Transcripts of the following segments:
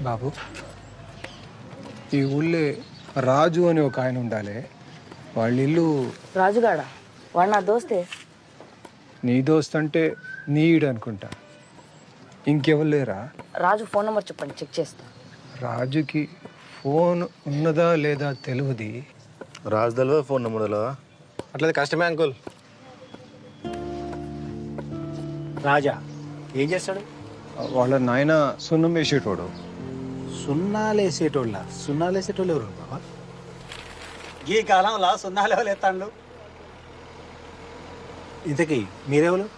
బాబు, ఈ ఊళ్ళో రాజు అని ఒక ఆయన ఉండాలి. వాళ్ళ ఇల్లు. రాజుగాడ వాడు నా దోస్తే. నీ దోస్త్ అంటే నీడు అనుకుంటా. ఇంకెవరు లేరా? రాజు ఫోన్ నెంబర్ చెప్పండి, చెక్ చేస్తా. రాజుకి ఫోన్ ఉన్నదా లేదా తెలియదు. రాజు తెలియదు, ఫోన్ నెంబర్ తెలియదా? అట్లయితే కష్టమే అంకుల్. రాజా ఏం చేస్తాడు? వాళ్ళ నాయన సున్నం వేసేటోడు. సున్నాలేసేటోళ్ళ? సున్నాలేసేటోళ్ళు ఎవరు బాబా? ఈ కాలంలో సున్నాలు ఎవరు ఎత్తాండు? ఇంతకీ మీరెవరు?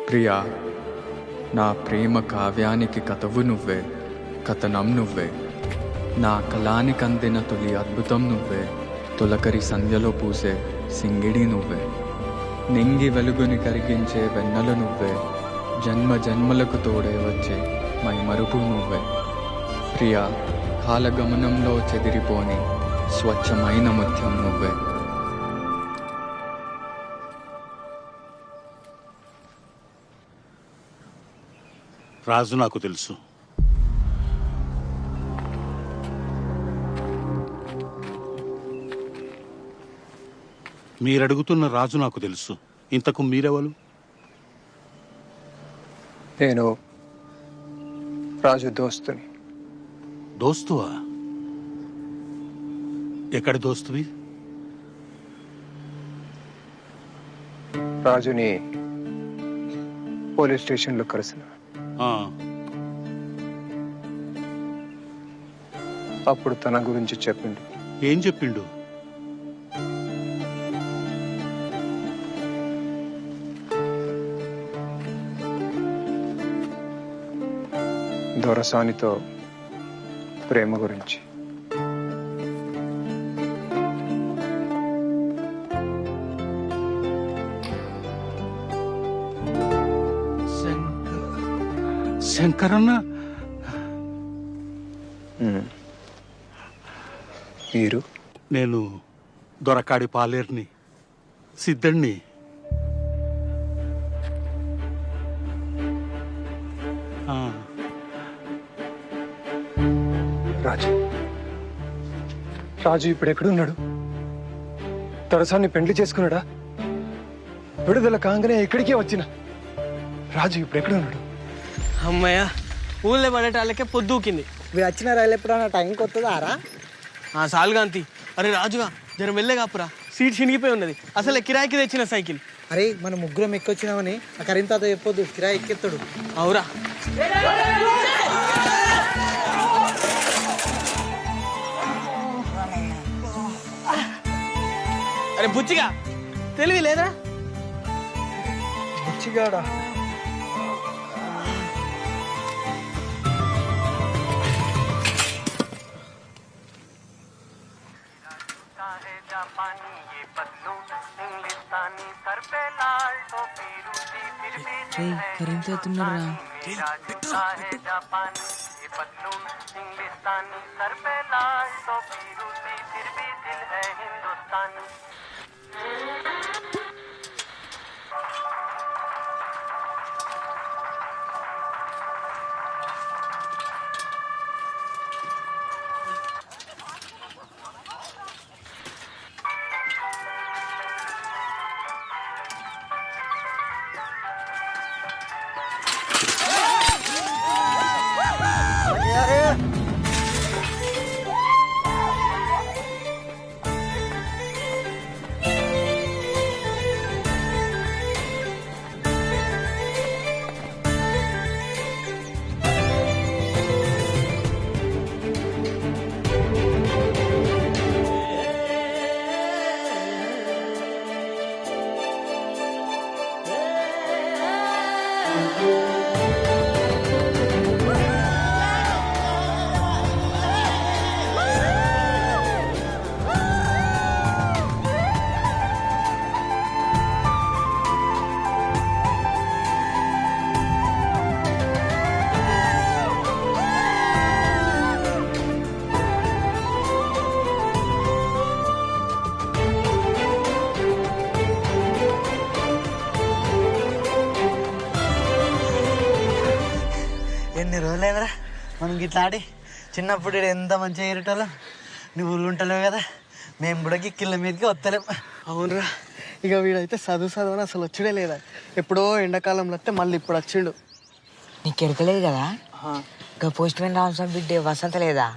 ప్రియా, నా ప్రేమ కావ్యానికి కథవు నువ్వే, కథనం నువ్వే. నా కళానికి అందిన తొలి అద్భుతం నువ్వే, తొలకరి సంధ్యలో పూసే సింగిడి నువ్వే. నింగి వెలుగుని కరిగించే వెన్నెల నువ్వే, జన్మ జన్మలకు తోడే వచ్చే మైమరుపు నువ్వే. ప్రియా, కాలగమనంలో చెదిరిపోని స్వచ్ఛమైన ముత్యం నువ్వే. రాజు నాకు తెలుసు. మీరడుగుతున్న రాజు నాకు తెలుసు. ఇంతకు మీరెవరు? నేను రాజు దోస్తుని. దోస్తువా? ఎక్కడి దోస్తువి? రాజుని పోలీస్ స్టేషన్లో కలిసిన. అప్పుడు తన గురించి చెప్పిండు. ఏం చెప్పిండు? దొరసానితో ప్రేమ గురించి. శంకరన్న? మీరు? నేను దొరకాడి పాలేరుని, సిద్ధుణ్ణి. రాజు రాజు ఇప్పుడు ఎక్కడున్నాడు? దొరసాన్ని పెండ్లి చేసుకున్నాడా? విడుదల కాగానే ఇక్కడికే వచ్చిన రాజు ఇప్పుడు ఎక్కడున్నాడు? అమ్మయ్య, ఊళ్ళో పడేటాళ్ళకే పొద్దుకింది. మీరు వచ్చిన రైలు ఎప్పుడన్నా టైంకి వస్తుందారా? సాల్గాంతి. అరే రాజుగా, జర మెల్లగాపురా, సీట్ చినిగిపోయి ఉన్నది. అసలే కిరాయికి తెచ్చిన సైకిల్. అరే మనం ముగ్గురం ఎక్కొచ్చినామని ఆ కరీం తాత చెప్పొద్దు, కిరాయి ఎక్కెత్తాడు. అవురా, అరే బుచ్చిగా తెలివి లేదురా? బుచ్చిగాడా కరెంట్ అవుతున్నారా? ఎన్ని రోజులైందిరా మనం గిట్లా ఆడి. చిన్నప్పుడు ఈడ ఎంత మంచిగా ఎగరేటోళ్ళం. నువ్వు ఊళ్ళు ఉంటలేవు కదా, మేము కూడా గిక్కిళ్ళ మీదకి వస్తలేం. అవునరా, ఇక వీడైతే చదువు అసలు వచ్చుడే లేదా. ఎప్పుడో ఎండాకాలంలో వస్తే మళ్ళీ ఇప్పుడు వచ్చిండు. నీకు ఎరకలేదు కదా, ఇంకా పోస్ట్ మ్యాన్ రామస్వామి బిడ్డే వసంత లేదా?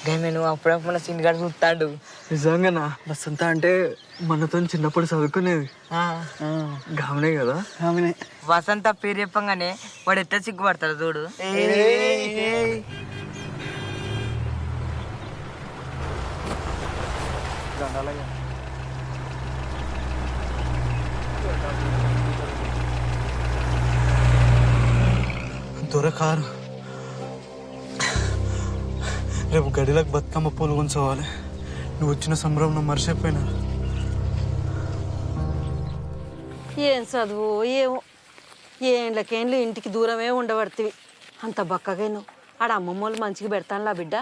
గమే నువ్వు అప్పుడప్పుడు సీన్ గారు చూస్తాడు. నిజంగానా? వసంత అంటే మనతో చిన్నప్పుడు చదువుకునేది గామనే కదా. ఆమెనే వసంత పేరు చెప్పంగానే వాడు ఎట్లా సిగ్గుపడతాడు చూడు. దొరకారు. రేపు గడిలకు బతుకమ్మ పూలు కొంచోవాలి. నువ్వు వచ్చిన సంబరం మర్చిపోయినా. ఏం చదువు ఏమో, ఏండ్లకేండ్లు ఇంటికి దూరమే ఉండబడుతుంది. అంత బక్కగా నువ్వు ఆడ అమ్మమ్మ వాళ్ళు మంచిగా పెడతానులా బిడ్డ.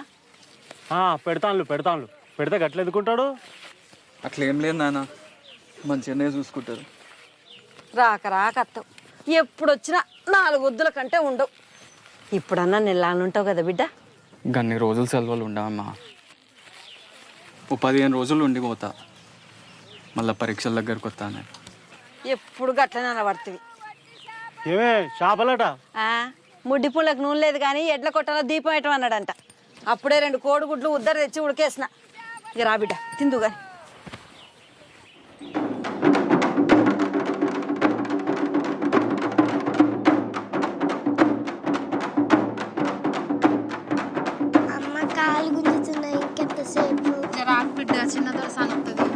పెడతాను పెడితే గట్ల ఎదుకుంటాడు. అట్లేం లేదు నాన్న, మంచిగానే చూసుకుంటారు. రాక అత్తవు, ఎప్పుడు వచ్చినా 4 వద్దుల కంటే ఉండవు. ఇప్పుడన్నా నెల్లానుంటావు కదా బిడ్డ. గన్ని రోజులు సెలవులు ఉండవమ్మా. 15 రోజులు ఉండిపోతా, మళ్ళీ పరీక్షల దగ్గరకు వస్తాను. ఎప్పుడు గట్లనే అనబడుతుంది. ఏమే చేపలట? ముడ్డి పుళ్ళకి నూనె లేదు కానీ ఎడ్ల కొట్టలో దీపం వేయటం అన్నాడంట. అప్పుడే 2 కోడిగుడ్లు ఉద్దర తెచ్చి ఉడికేసిన. ఇక రా బిడ్డ తిందు కానీ. అమ్మ కాలు గుంజుతున్నాయి, ఇంకెంతసేపు? రాకు బిడ్డ, చిన్నదో సాగుతుంది.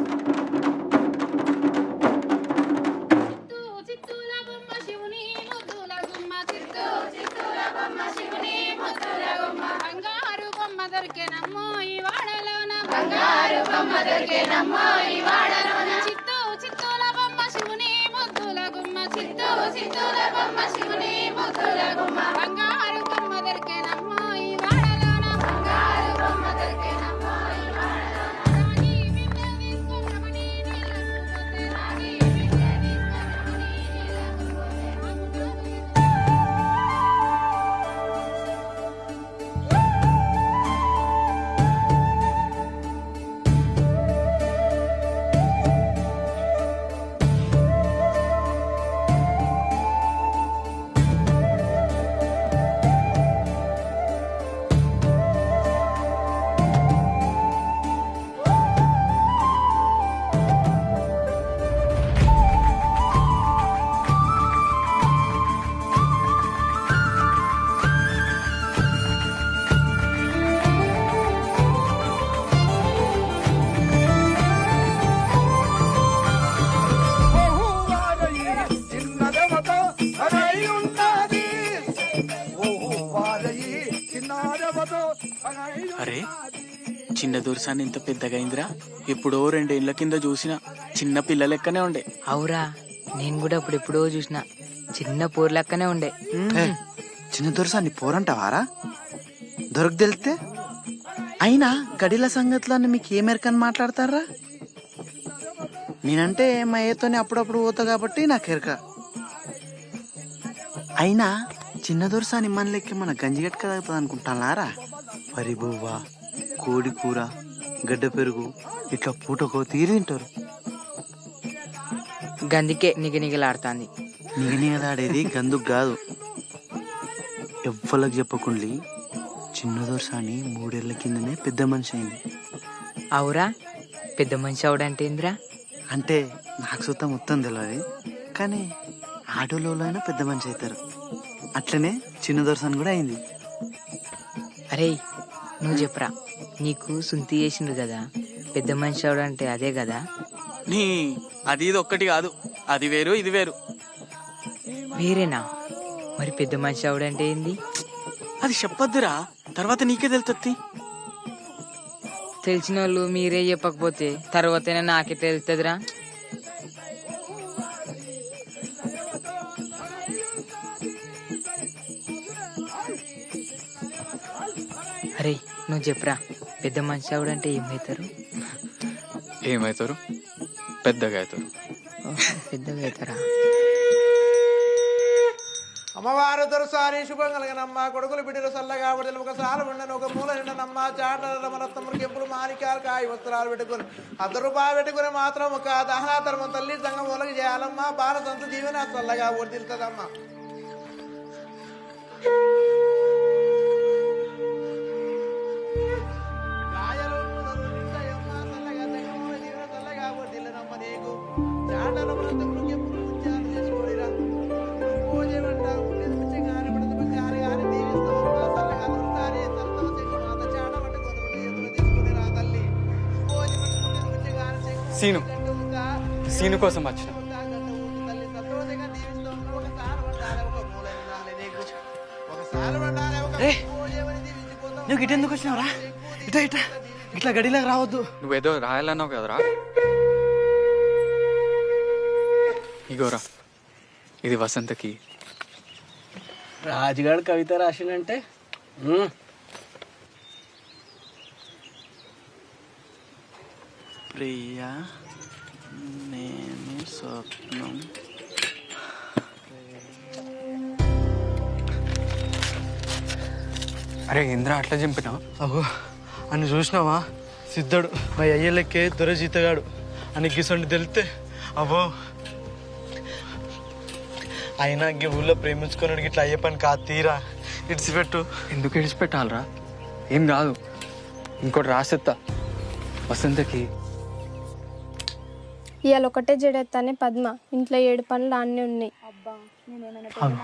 అరే చిన్న దొరసాన్ని ఇంత పెద్దగా అయిందిరా. ఎప్పుడో 2 ఏళ్ల కింద చూసిన చిన్న పిల్ల లెక్కనే ఉండే. అవురా, నేను కూడా అప్పుడెప్పుడో చూసిన చిన్న పోర్ లెక్కనే ఉండే. చిన్న దొరసాన్ని పోరంటావారా? దొరకు తెలితే అయినా గడిల సంగతులన్నీ మీకు ఏ మేరకని మాట్లాడతారా? నేనంటే మా ఏతోనే అప్పుడప్పుడు పోతా కాబట్టి నాకు ఎరక. అయినా చిన్న దొరసాని మన లెక్క మన గంజిగట్క తాగుతుంది అనుకుంటానారా? వరి బువ్వ, కోడి కూర, గడ్డ పెరుగు ఇట్లా పూటకో తీరి తింటారు. గందికే నిగనిగలాడుతాంది. నిగనిగలాడేది గందుకు కాదు. ఎవ్వలకు చెప్పకుండి చిన్న దొరసాని 3 ఏళ్ల కిందనే పెద్ద మనిషి అయింది. అవురా, పెద్ద మనిషి అవడంటే ఏందిరా? అంటే నాకు సుతం మొత్తం తెలియదు, కానీ ఆటోలో అయినా పెద్ద మనిషి అవుతారు. అట్లనే చిన్న దొరసాని కూడా అయింది. అరే నువ్వు చెప్పరా, నీకు సుంతి చేసిండ్రు కదా, పెద్ద మనిషి అవడంటే అదే కదా? నీ అది ఇది ఒక్కటి కాదు, అది వేరు ఇది వేరు. వేరేనా? మరి పెద్ద మనిషి అవడంటే ఏంది? అది చెప్పొద్దురా, తర్వాత నీకే తెలుస్తుంది. తెలిసిన వాళ్ళు మీరే చెప్పకపోతే తర్వాతైనా నాకే తెలుస్తుందిరా. అరే నువ్వు చెప్పరా, పెద్ద మనిషి అవడంటే ఏమవుతారు? ఏమవుతారు? పెద్దగా అవుతారు. పెద్దగా అవుతారా? అమ్మవారు దొరసాని శుభం కలిగినమ్మ, కొడుకులు బిడ్డలు సల్లగా బడిలు ఒక సాలు ఉండను, ఒక మూల నిండనమ్మ, చాటల రమరత్నములు కెంపులు మాణిక్యాలు కాయ వస్త్రాలు పెట్టుకుని 100 రూపాయలు పెట్టుకుని మాత్రం ఒక దహనాతరమ తల్లి సంఘం మూలకి చేయాలమ్మ. బాల సంత జీవన సల్లగా వర్దిల్తదమ్మా. సీను కోసం వచ్చిన. నువ్వు గిట్ట ఎందుకు వచ్చినావురా? ఇట్లా ఇట్లా ఇట్లా గడిలోకి రావద్దు. నువ్వేదో రాయాలన్నావు కదరా. ఇగోరా, ఇది వసంతకి. రాజుగాడు కవిత రాసిండంటే ప్రియా నేను స్వప్నం. అరే ఇంద్ర అట్లా చంపినావు? అగో అని చూసినావా? సిద్ధుడు మా అయ్యలకే దొరజీతగాడు అని గిసండి తెలితే అబ్బో. అయినా ఈ ఊళ్ళో ప్రేమించుకున్నాడు ఇట్లా అయ్యే పని కాదు. తీరా ఇడిచిపెట్టు. ఎందుకు ఇడిచిపెట్టాలరా? ఏం కాదు, ఇంకోటి రాసేత్తా వసంతకి. ఇవాళ ఒకటే జడెత్తానే పద్మ, ఇంట్లో 7 పనులు అన్నీ ఉన్నాయి.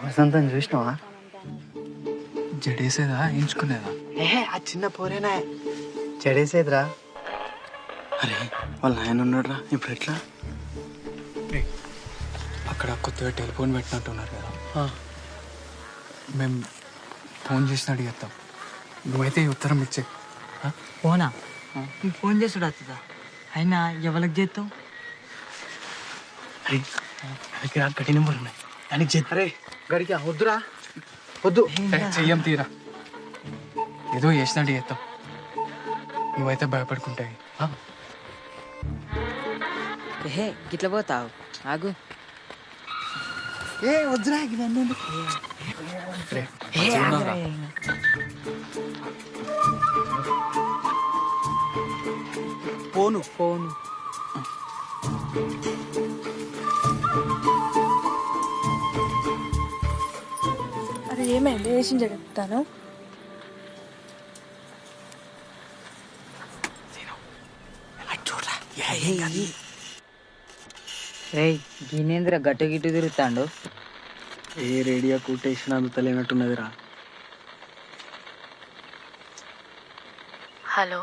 వసంతం చూసినావా? జడేసేదా ఎంచుకునేదా? ఏహే ఆ చిన్న పోరేనా జడేసేదిరా. అరే వాళ్ళ ఆయన ఉన్నాడురా, ఇప్పుడు ఎట్లా? అక్కడ కొత్తగా టెలిఫోన్ పెట్టినట్టున్నారు కదా, మేము ఫోన్ చేసి అడిగేస్తాం. నువ్వైతే ఈ ఉత్తరం ఇచ్చే. ఫోనా? నీకు ఫోన్ చేసుడు వస్తుందా? అయినా ఎవరికి చేస్తావు? దగ్గర గడి నెంబర్ ఉన్నాయి దానికి చేద్దాం. అరే గడికి వద్దురా, వద్దు. చెయ్యం తీరా, ఏదో చేసినట్టు చేస్తాం. నువ్వైతే భయపడుకుంటాయి. ఏహే గిట్ల పోతావు, ఆగు. ఏ వద్దురా ఇవన్నీ. ఫోను ఫోను అరే ఏమైంది? వేసిన జడెత్తాను. రేయ్ గినేంద్ర గట్టు గిట్టు తిరుగుతాండు. ఏ రేడియో కుట్టేసిన అందుతలేనట్టున్నదిరా. హలో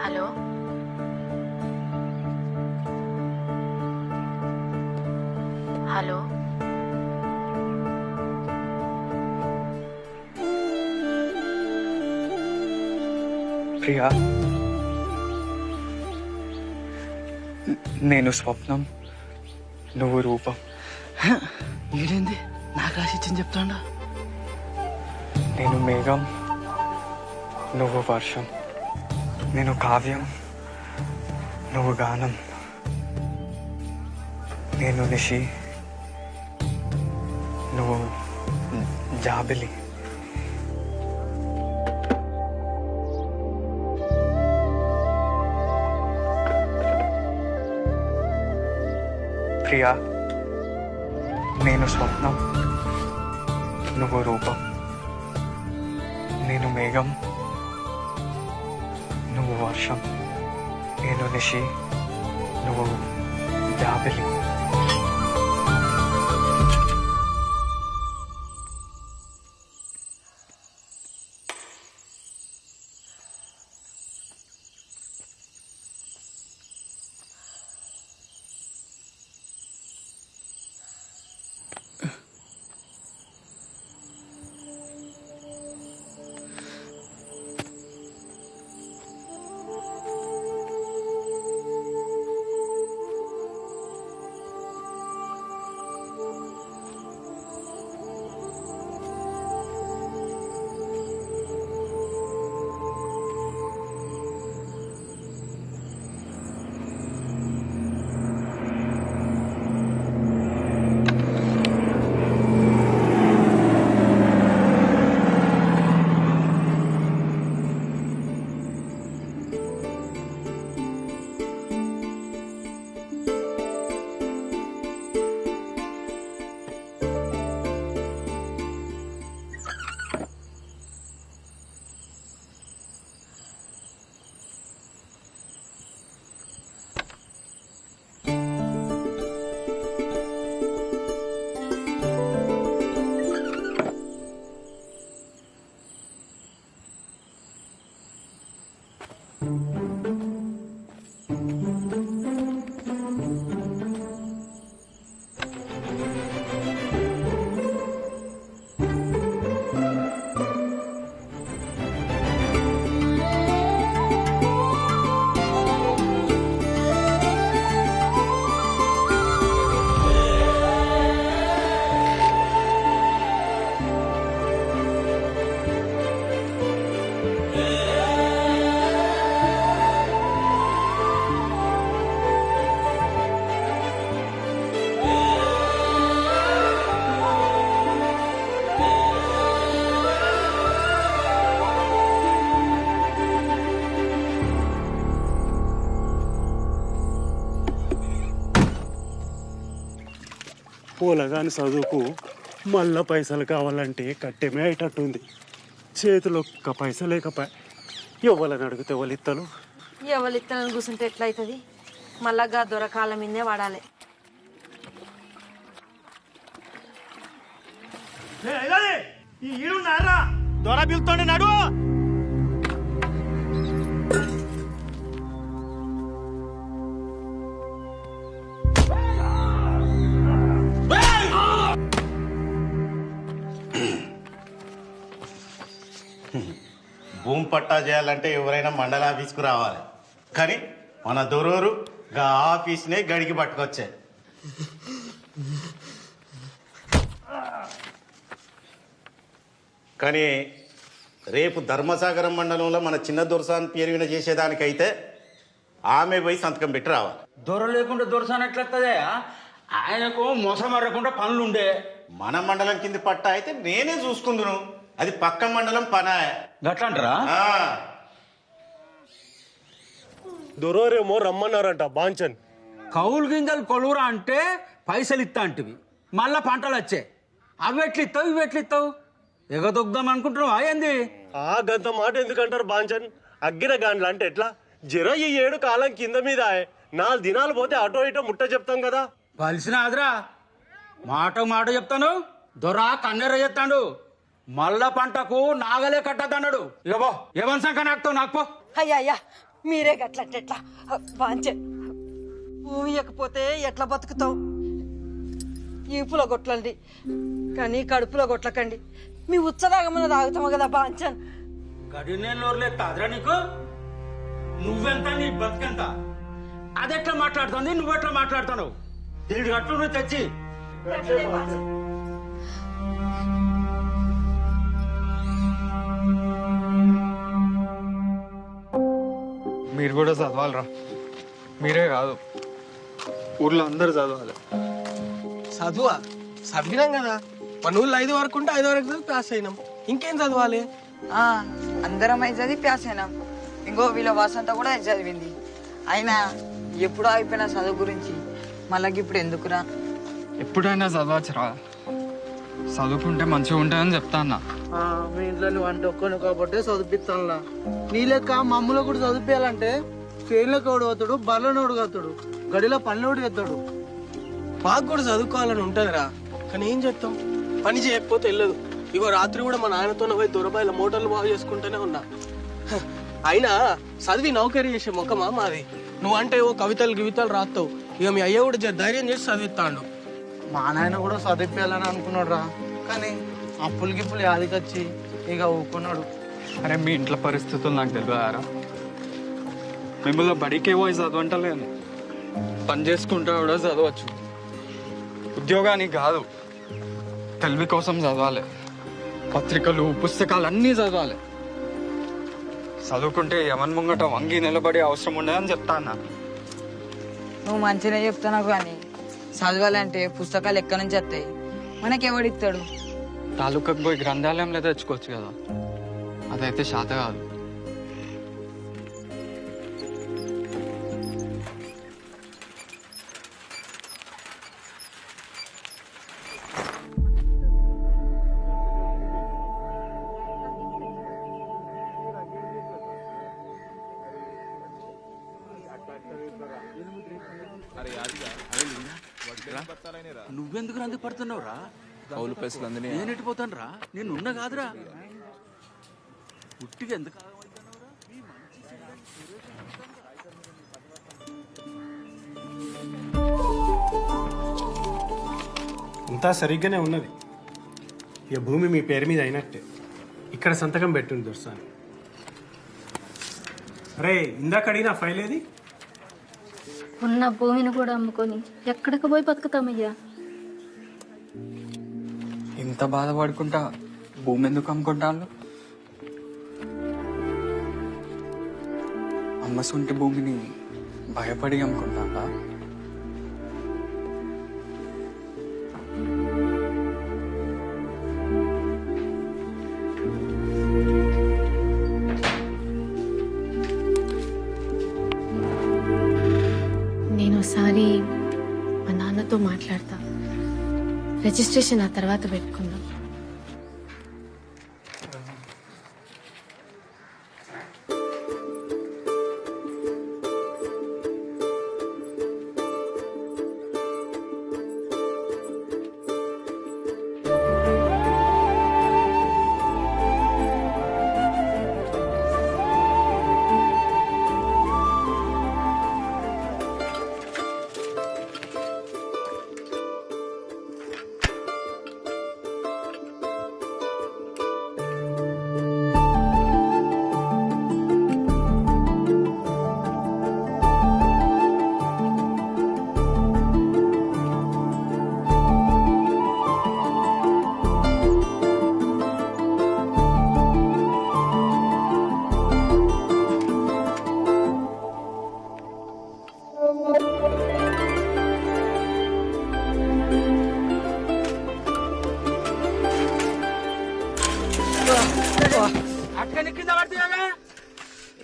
హలో హలో ప్రియా, నేను స్వప్నం, నువ్వు రూపం. ఈడేంది నాకు ఆశించింది చెప్తాడా? నేను మేఘం, నువ్వు వర్షం. నేను కావ్యం, నువ్వు గానం. నేను నిషి, నువ్వు జాబిలి. ప్రియా, నేను స్వప్నం, నువ్వు రూపం. నేను మేఘం, నువ్వు వర్షం. నేను నిషి, నువ్వు జాబిలి. పూలగాని చదువుకు మళ్ళా పైసలు కావాలంటే కట్టెమే అయ్యేటట్టుంది. చేతిలో ఒక్క పైస లేకపోయా ఎవరిని అడిగితే ఎవరు ఇత్తలు? ఎవరు ఇత్తనని కూర్చుంటే ఎట్లయితుంది? మళ్ళా దొరకాల మీదే వాడాలి. దొర పిలుతోండి నడు. భూమి పట్టా చేయాలంటే ఎవరైనా మండల ఆఫీస్కు రావాలి, కానీ మన దొరూరు గా ఆఫీస్నే గడికి పట్టుకొచ్చే. కానీ రేపు ధర్మసాగరం మండలంలో మన చిన్న దొరసాన్ పేరు విన చేసేదానికైతే ఆమె పోయి సంతకం పెట్టి రావాలి. దొర లేకుండా దొరసాన్ ఎట్లొస్తుందే? ఆయనకు మోసం మరకుండా పనులుండే. మన మండలం కింది పట్టా అయితే నేనే చూసుకుందును, అది పక్క మండలం పనా. గట్లంటారా? దొరోరేమో రమ్మన్నారంట బాంచన్. కౌలు గింజలు కొలువురా అంటే పైసలు ఇస్తా అంటివి, మళ్ళా పంటలు వచ్చే. అవి ఎట్లిస్తావు ఇవి ఎట్లిస్తావు? ఎగదొగ్దాం అనుకుంటున్నావు అయ్యింది. ఆ గంత మాట ఎందుకంటారు బాంచన్? అగ్గిన గాండ్లు అంటే ఎట్లా? జర ఈ 7 కాలం కింద మీద 4 దినాలు పోతే అటో ఇటో ముట్ట చెప్తాం కదా. కలిసిన ఆదరా మాట చెప్తాను. దొర కన్నెర చెప్తాడు, మళ్ళా పంటకు నాగలే కట్టద్దన్నాడు. ఇగో ఏమని సంఖ నాకుతావు నాకు పో. అయ్యా మీరే గట్లట్టెట్లా బాంచే ఊయకపోతే ఎట్లా బతుకుతావు? ఈపులో కొట్లండి కానీ కడుపులో కొట్లకండి. మీ ఉచ్చదాగమన్న తాగుతాము కదా బాంచన్. గడి నేను నోరులే కాదురా నీకు? నువ్వెంత నీ బతుకెంత? అదెట్లా మాట్లాడుతుంది, నువ్వెట్లా మాట్లాడుతున్నావు? దీని గట్టు నువ్వు తెచ్చి మీరు కూడా చదవాలరా. మీరే కాదు, ఊర్లో అందరు చదవాలి. చదువా? చదివినాం కదా, మన ఊళ్ళో 5 వరకు ఉంటే 5 వరకు చదివి పాస్ అయినాం. ఇంకేం చదవాలి? అందరం అయితే చదివి పాస్ అయినాం. ఇంకో వీళ్ళ వసంత కూడా చదివింది. అయినా ఎప్పుడో అయిపోయిన చదువు గురించి మళ్ళీ ఇప్పుడు ఎందుకురా? ఎప్పుడైనా చదవచ్చురా, చదువుకుంటే మంచిగా ఉంటాయని చెప్తా అన్న. మీ ఇంట్లో నువ్వు అంటే ఒక్కను కాబట్టి చదివిస్తానులా. నీ లెక్క మమ్మల్ని కూడా చదివించాలంటే ఫెయిన్లోకి ఓడి అవుతాడు, బర్రెనోడు అవుతాడు, గడిలో పనులోడు ఎత్తాడు. మాకు కూడా చదువుకోవాలని ఉంటుందిరా, కానీ ఏం చేస్తాం, పని చేయకపోతే వెళ్ళదు. ఇగో రాత్రి కూడా మా నాయనతో పోయి దొరబాయిల మోటార్లు బాగు చేసుకుంటూనే ఉన్నా. అయినా చదివి నౌకరీ చేసే ముఖమా మాది? నువ్వంటే ఓ కవితలు గివితలు రాస్తావు, ఇక మీ అయ్య కూడా ధైర్యం చేసి చదివిస్తాడు. మా నాయన కూడా చదివించాలని అనుకున్నాడు రా, కానీ అప్పులు గిప్పులు యాదికొచ్చి ఇక ఊకున్నాడు. అరే మీ ఇంట్లో పరిస్థితులు నాకు తెలియదారా? మిమ్మల్ని బడికే పోయి చదవంటలేను, పని చేసుకుంటా కూడా చదవచ్చు. ఉద్యోగానికి కాదు, తెలివి కోసం చదవాలి. పత్రికలు పుస్తకాలు అన్నీ చదవాలి. చదువుకుంటే ఎవరి ముంగట వంగి నిలబడే అవసరం ఉండదని చెప్తా అన్న. నువ్వు మంచిగా చెప్తున్నావు, కానీ చదవాలంటే పుస్తకాలు ఎక్కడి నుంచి వస్తాయి? మనకెవడిస్తాడు? తాలూకాకు పోయి గ్రంథాలయంలో తెచ్చుకోవచ్చు కదా, అదైతే శాత కాదు. నువ్వెందుకు రంది పడుతున్నావు రా? కౌలు పైసలు అందినాయి. నేను ఎట్టిపోతాను రా, నేను ఉన్నా కాదురా. ఉట్టిగా ఎందుకు అంతా సరిగ్గానే ఉన్నది. ఇక భూమి మీ పేరు మీద అయినట్టే. ఇక్కడ సంతకం పెట్టుంది దొరసాని. అరే ఇందాక అడిగిన ఫైల్ ఏది? ఉన్న భూమిని కూడా అమ్ముకొని ఎక్కడికి పోయి బతుకుతామయ్యా? ఇంత బాధపడుకుంటా భూమి ఎందుకు అమ్ముకుంటాను? అమ్మ సొంటి భూమిని భయపడి అమ్ముకుంటా. నేను ఒకసారి మా నాన్నతో మాట్లాడతా, రిజిస్ట్రేషన్ ఆ తర్వాత పెట్టుకుందాం.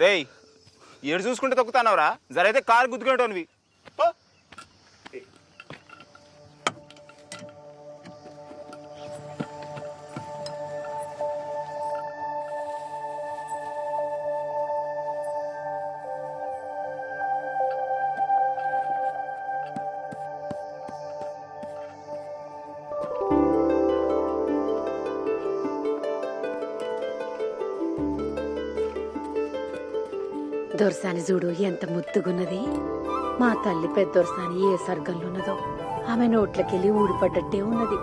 రేయ్ ఏడు చూసుకుంటే తొక్కుతానవరా, జరైతే కారు గుద్దుకునేటోనివి. దొరసాని చూడు ఎంత ముద్దుగున్నది. మా తల్లి పెద్ద దొరసాని ఏ సర్గంలో ఉన్నదో ఆమె నోట్లకెళ్ళి ఊడిపడ్డట్టే ఉన్నది.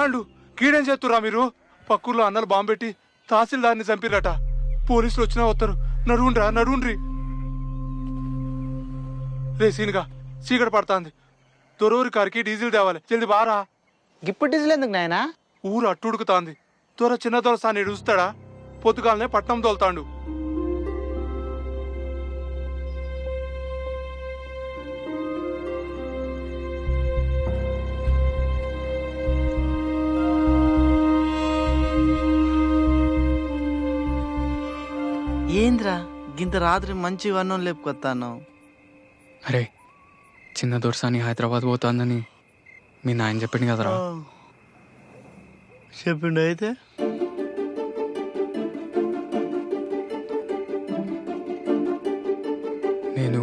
ఆగండు కీడేం చేస్తురా మీరు? పక్కూర్లో అన్నలు బాంబు పెట్టి తహసీల్దార్ని చంపిరట. పోలీసులు వచ్చినా వస్తారు. నడువుండ్రి. రే సీనుగా చీకటి పడుతుంది. దొరూరి కారికి డీజిల్ తేవాలి. జల్ది బారా. ఇప్పుడు డీజిల్ ఎందుకు నాయనా? ఊరు అట్టుడుకుతాంది. దొర చిన్న దొరసాన్ని చూస్తాడా? పొద్దుగాలనే పట్నం తోలుతాండు. ఏంద్రా గింత రాత్రి మంచి వర్ణం లేపుకొస్తాను? అరే చిన్న దొరసాని హైదరాబాద్ పోతుందని మీ నాయన చెప్పింది కదరా. చెప్పిండు అయితే నేను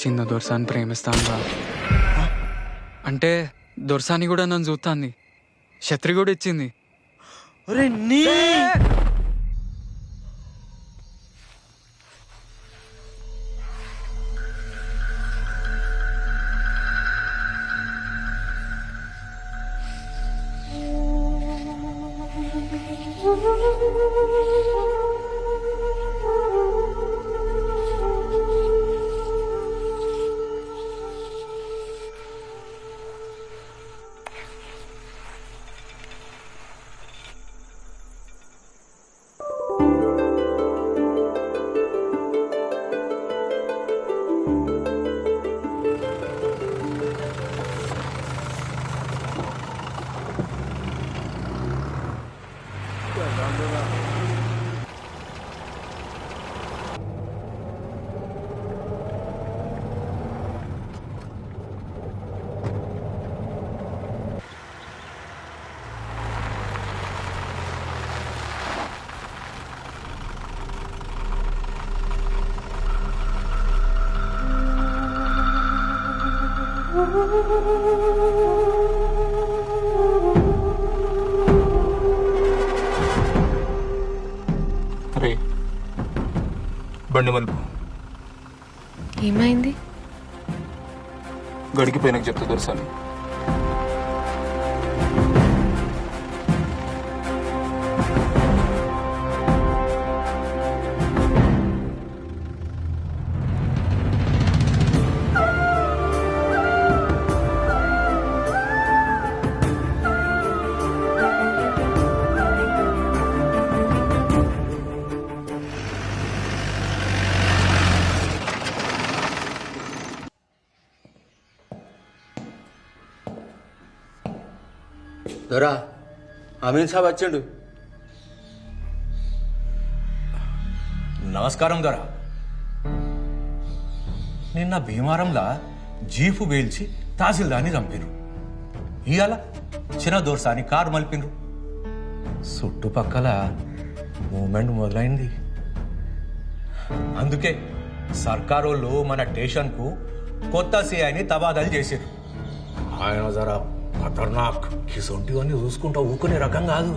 చిన్న దొరసాని ప్రేమిస్తాను రా. అంటే దొరసాని కూడా నన్ను చూస్తాంది. ఛత్రి కూడా ఇచ్చింది. అరే బండి మలుపు ఏమైంది? గడికిపోయినాక చెప్తా దొరసాని. దొరా అమీన్ సాబ్ వచ్చిండు. నమస్కారం దొరా. నిన్న భీమారంలా జీపు వేల్చి తహసీల్దార్ని చంపిరు. ఇవాళ చిన్న దోర్సాని కారు మలిపినరు. చుట్టుపక్కల మూమెంట్ మొదలైంది. అందుకే సర్కారోళ్ళు మన స్టేషన్కు కొత్త సిఐని తబాదలు చేశారు. ఆయన జరా ఖతర్నాక్. ఇసొంటివన్నీ చూసుకుంటా ఊకునే రకం కాదు.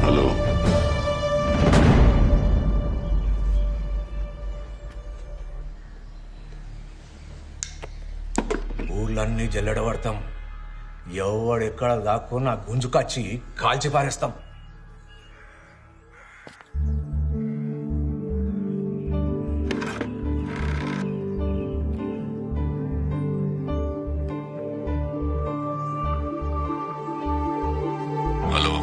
హలో, ఊర్లన్నీ జల్లెడబడతాం. ఎవడెక్కడ దాక్కున్నా గుంజుకొచ్చి కాల్చి పారేస్తాం. హలో,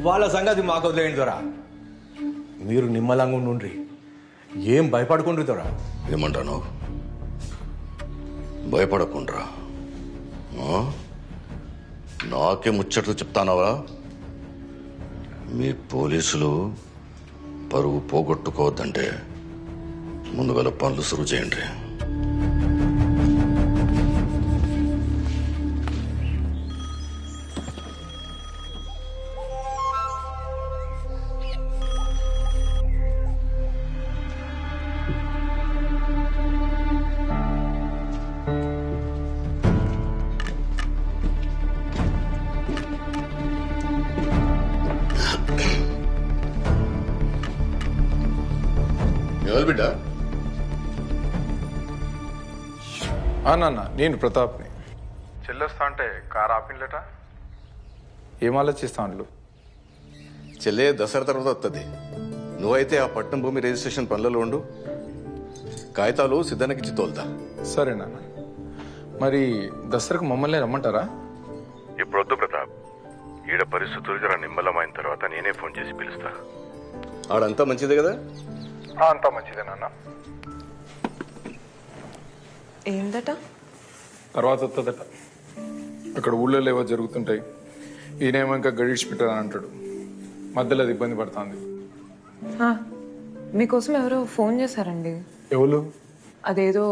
వాళ్ళ సంగతి మాకు వదిలేయండి దొరా. మీరు నిమ్మలంగా ఉండ్రి. ఏం భయపడకుండ్రి దొరా. ఏమంటాను? భయపడకుండ్రా. నాకే ముచ్చట్లు చెప్తానవా? మీ పోలీసులు పరువు పోగొట్టుకోవద్దంటే ముందుగా పనులు సురువు చేయండి. బిడ్డ? నాన్న నేను ప్రతాప్ని. చెల్లొస్తా అంటే కారు ఆపిండట. ఏం ఆలోచిస్తా అండ్లు? చెల్లె దసరా తర్వాత వస్తుంది. నువ్వైతే ఆ పట్నం భూమి రిజిస్ట్రేషన్ పనులలో ఉండు. కాగితాలు సిద్ధానికి తోలుతా. సరే నాన్న. మరి దసరాకు మమ్మల్ని రమ్మంటారా? ఇప్పుడొద్దు ప్రతాప్. ఈడ పరిస్థితులు జర నిమ్మలమైన తర్వాత నేనే ఫోన్ చేసి పిలుస్తా. ఆడంతా మంచిదే కదా? అంతా మంచిదే నాన్న. ఏందట? తర్వాత వస్తుందట. అక్కడ ఊళ్ళో ఏవో జరుగుతుంటాయి. ఈయనేమో ఇంకా గడిచి పెట్టారని అంటాడు. మధ్యలో అది ఇబ్బంది పడుతుంది. మీకోసం ఎవరో ఫోన్ చేశారండి. ఎవరు? అదేదో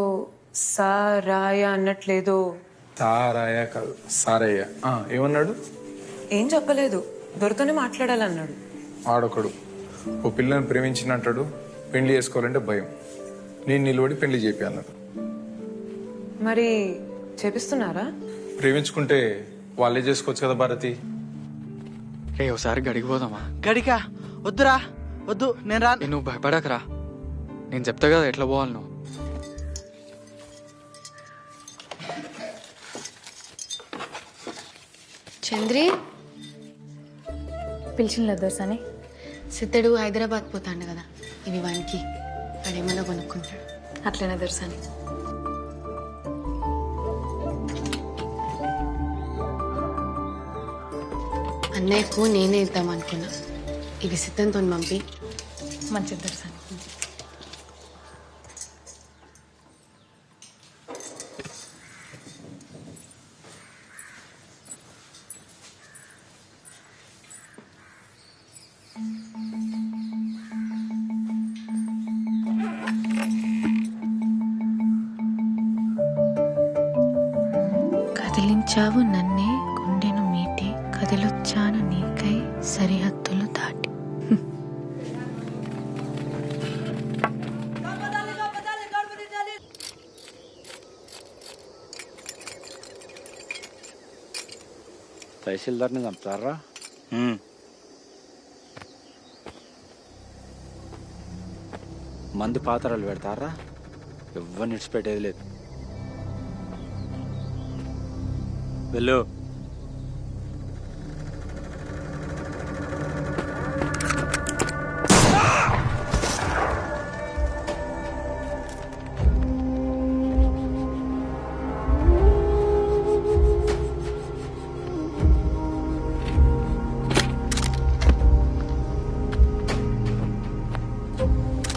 సారాయ అన్నట్లేదో. సారాయ కాదు, సారయ్య. ఏమన్నాడు? ఏం చెప్పలేదు, దొరతోనే మాట్లాడాలన్నాడు. ఆడొకడు ఓ పిల్లని ప్రేమించినట్టాడు. పెళ్లి చేసుకోవాలంటే భయం. నేను నిలబడి పెళ్లి చేపి అన్నాడు. మరి చేపిస్తున్నారా? ప్రేమించుకుంటే వాళ్ళే చేసుకోవచ్చు కదా భారతి. ఒకసారి గడికి పోదామా? గడికా? వద్దురా, వద్దు. నేను రా. నువ్వు భయపడకరా, నేను చెప్తా కదా ఎట్లా పోవాలి నువ్వు. చంద్రి పిలిచిన దోసాని. సిద్ధడు హైదరాబాద్ పోతాడు కదా, ఇవి వానికి వాడేమన్నా కొనుక్కుంటాడు. అట్లనే దోసాని. అన్నయ్యకు నేనే ఇద్దాం అనుకున్నా. ఇవి సిద్ధంతో పంపి. మంచిది దోసాని. కదిలించావు నన్నే, గుండెను మీటి, కదిలొచ్చాను నీకై సరిహద్దులు దాటి. తహసీల్దార్ని చంపుతారా? మందు పాత్రలు పెడతారా? ఎవరిని విడిచిపెట్టేది లేదు. వెళ్ళు.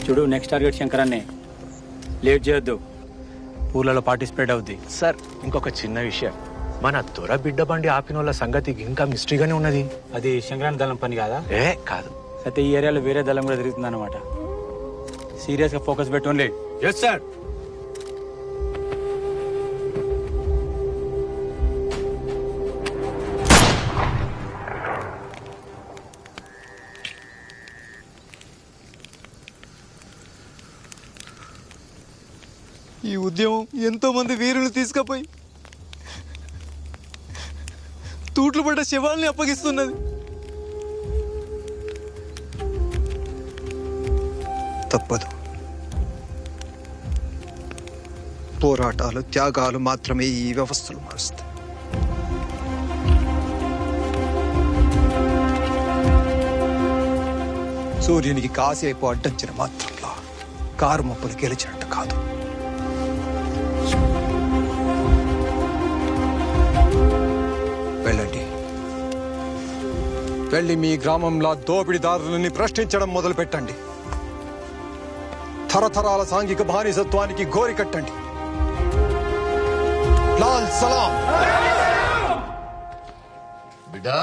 చూడు, నెక్స్ట్ టార్గెట్ శంకరాన్నే. లేట్ చేయొద్దు, ఊర్లలో పార్టిసిపేట్ అవుద్ది. సార్, ఇంకొక చిన్న విషయం. మన దొర బిడ్డ బండి ఆపిన వాళ్ళ సంగతి ఇంకా మిస్టరీగానే ఉన్నది. అది శంకరాన్ని దళం పని కాదా? కాదు. అయితే ఈ ఏరియాలో వేరే దళం కూడా తిరుగుతుంది అనమాట. సీరియస్ గా ఫోకస్ పెట్టి ఓన్లీ. Yes sir. ఈ ఉద్యమం ఎంతో మంది వీరులు తీసుకుపోయి తూట్లు పడ్డ శవాల్ని అప్పగిస్తున్నది. తప్పదు. పోరాటాలు, త్యాగాలు మాత్రమే ఈ వ్యవస్థలు మారుస్తాయి. సూర్యునికి కాసేపు అడ్డంచిన మాత్రంలో కారు మప్పులు గెలిచినట్టు కాదు. వెళ్ళండి, వెళ్ళి మీ గ్రామంలో దోపిడీదారులని ప్రశ్నించడం మొదలు పెట్టండి. తరతరాల సాంఘిక బానిసత్వానికి గోరి కట్టండి. లాల్ సలాం. బిడ్డా,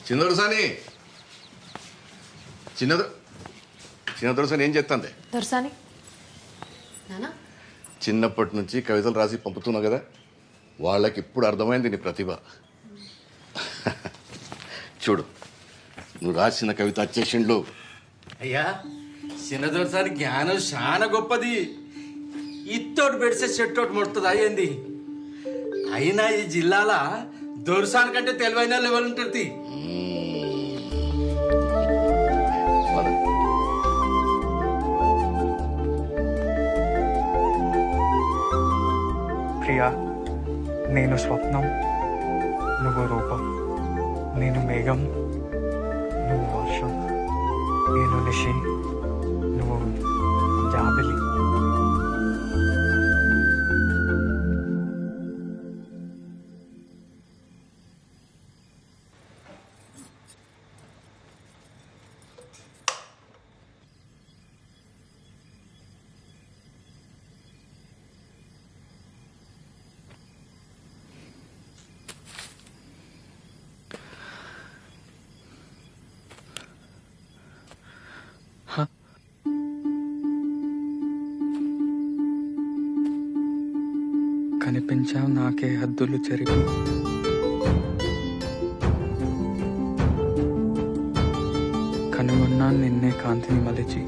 చిన్నదొరసాని చిన్నదొరసాని ఏం చేస్తుంది? దొరసాని నానా చిన్నప్పటి నుంచి కవితలు రాసి పంపుతున్నావు కదా, వాళ్ళకి ఇప్పుడు అర్థమైంది నీ ప్రతిభ. చూడు, నువ్వు రాసిన కవిత వచ్చేసిండ్లు. అయ్యా, చిన్నదొరసారి జ్ఞానం చాలా గొప్పది. ఇత్తోటి పెడితే చెట్టోటి ముడుతుంది అయ్యింది. అయినా ఈ జిల్లాల దొరసాని కంటే తెలివైన లెవెల్ ఉంటుంది. ప్రియా, నేను స్వప్నం, నువ్వు రూపం, నేను మేఘం, నువ్వు వర్షం, నేను నిషి, నువ్వు జాబిలి. కనిపించావు నాకే హద్దులు చెరిపి, కనుగొన్నాను నిన్నే కాంతిని మలిచి.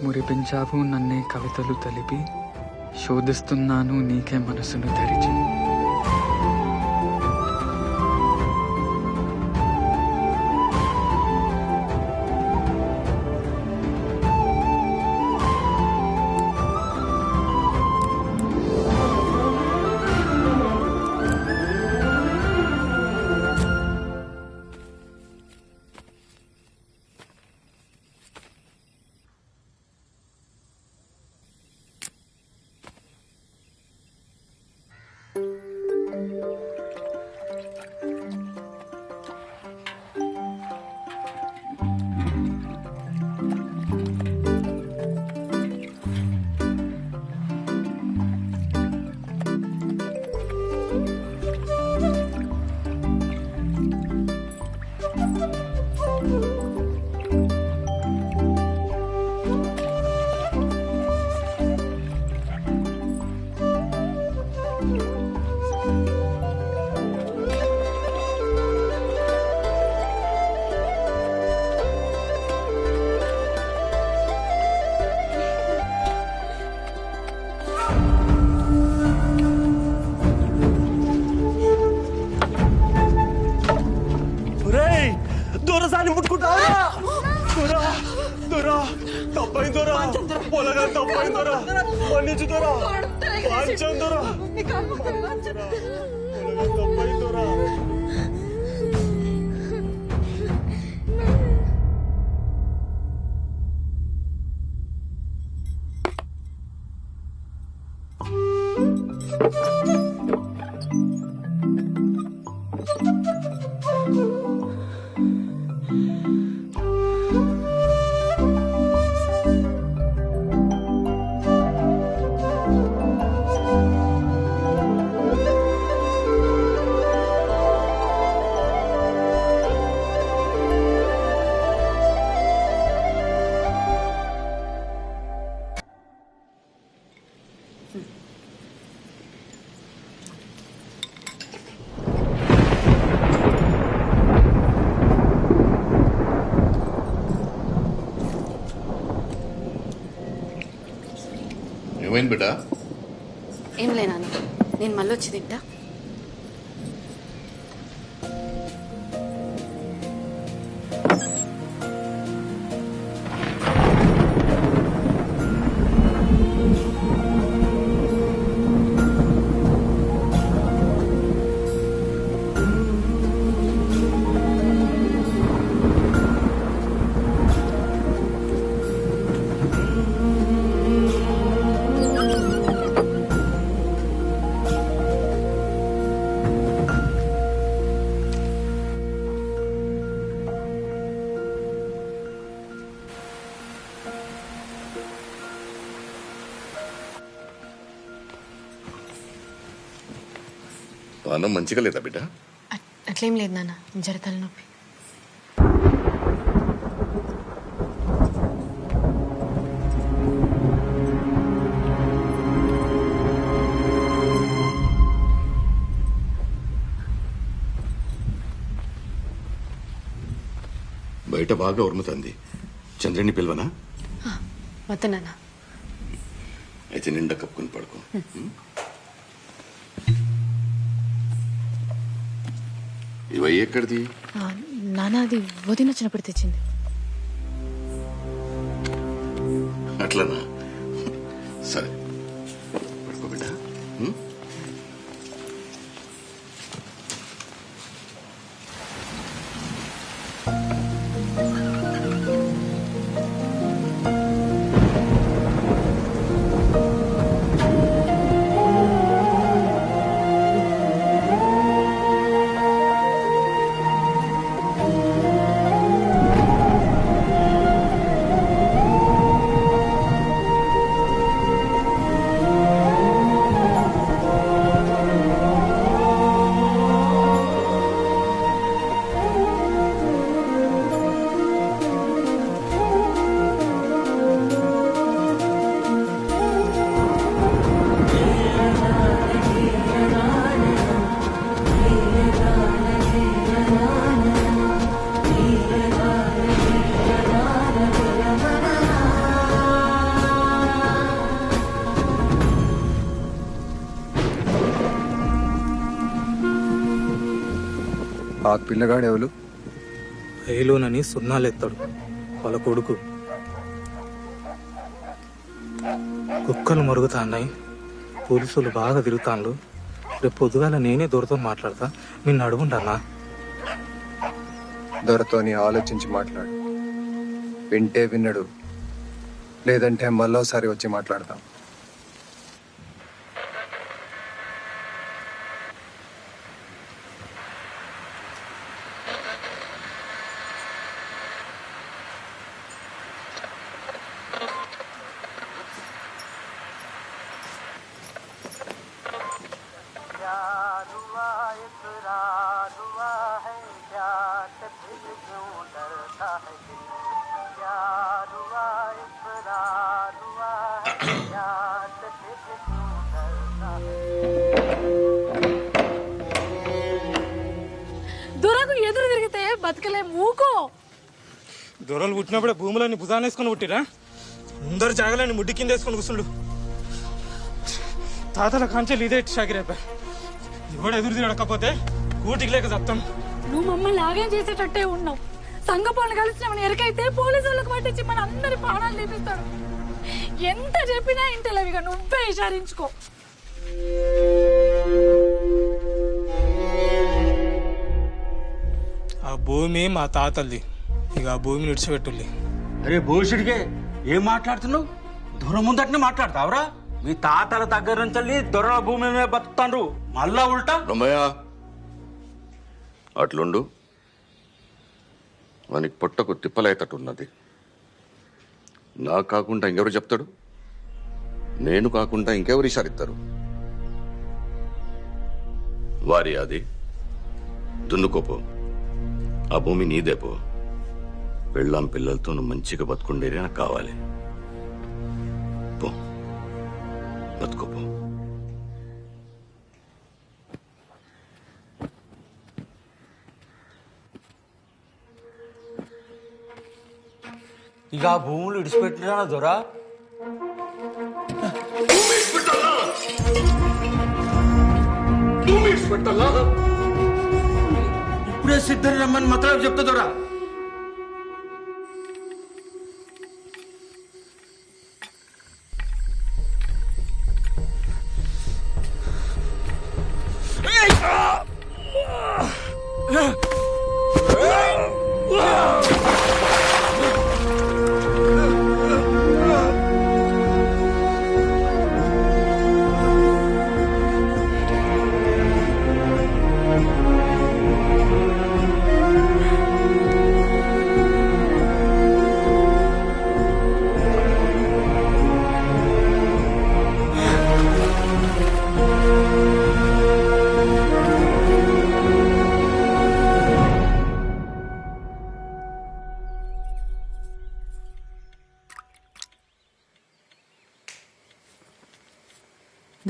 మురిపించావు నన్నే కవితలు తెలిపి, శోధిస్తున్నాను నీకే మనసును తెరిచి. దొరసాని ముట్టుకుంటావా? దొరా తప్పైంది దొరా, పొలగా తప్పైంది దొరా, మన్నించు దొరా, వాంచం దొరా, పొలగా తప్పైంది దొరా. ఏమైంది బిడ్డ? ఏం లేనా, నేను మళ్ళీ వచ్చి తింటా. పానం మంచిగా లేదా బిడ్డ? అట్లేం లేదు నాన్న, జర తలనొప్పి. బయట బాగా ఉరుముతుంది. చంద్రుని పిలవనా? వద్దు నాన్న. అయితే నిండా కప్పుకుని పడుకో. ఇవయ్యి ఎక్కడిది? నాన్న అది వదిన వచ్చినప్పుడు తెచ్చింది. అట్లనా? సరే పడుకో బిడ్డ. ఆ పిల్లగాడు ఎవరు? ఏలోనని సున్నాలెత్తాడు వాళ్ళ కొడుకు. కుక్కలు మరుగుతాన్నాయి, పోలీసులు బాగా తిరుగుతాను. రేపు పొద్దుగాల నేనే దొరతో మాట్లాడతా, నిన్ను అడుగుంటానా? దొరతోని ఆలోచించి మాట్లాడు. వింటే విన్నడు, లేదంటే మళ్ళోసారి వచ్చి మాట్లాడతాం. దొరకు ఎదురు తిరిగితే బతకలే మూకో. దొరలు పుట్టినప్పుడే భూములన్నీ భుజాన్ని వేసుకొని పుట్టిరా? అందరు జాగలని ముడ్డి కింద వేసుకొని కూర్చుండు. తాతల కాంచెలు ఇదే షాకిరేపా. ఎవడు ఎదురు తిరగకపోతే కూటికి లేక చెప్తాం. నువ్వు మమ్మల్ని ఆగం చేసేటట్టే ఉన్నావు. సంఘ పనులు కలిసినామని ఎరకైతే పోలీసు వాళ్ళకి పట్టించి మన అందరి ప్రాణాలు తీపిస్తాడు. ఎంత చెప్పినా ఇంటలేవిగా నువ్వే విచారించుకో. ఆ భూమి మా తాతల్ది, ఇక ఆ భూమిని విడిచిపెట్టుల్లి. అరే భూషుడికే ఏం మాట్లాడుతున్నావు? దొర ముందటనే మాట్లాడతావురా? మీ తాతల దగ్గర నుంచి దొరల భూమి మీద బతుకుతాండ్రు, మళ్ళా ఉల్టా. రమయ్య అట్లుండు, వానికి పొట్టకు తిప్పలేటట్టున్నది. నాకు కాకుండా ఇంకెవరు చెప్తాడు? నేను కాకుండా ఇంకెవరు ఇషారిస్తారు? వారి అది దున్నుకోపో, ఆ భూమి నీదేపో. పెళ్ళాం పిల్లలతో నువ్వు మంచిగా బతుకుండేది నాకు కావాలి. పో బతుకోపో. ఇక ఆ భూములు ఇడిచిపెట్టినా దొరా? ఇప్పుడే సిద్ధం రమ్మని మాత్రం చెప్తా దొరా.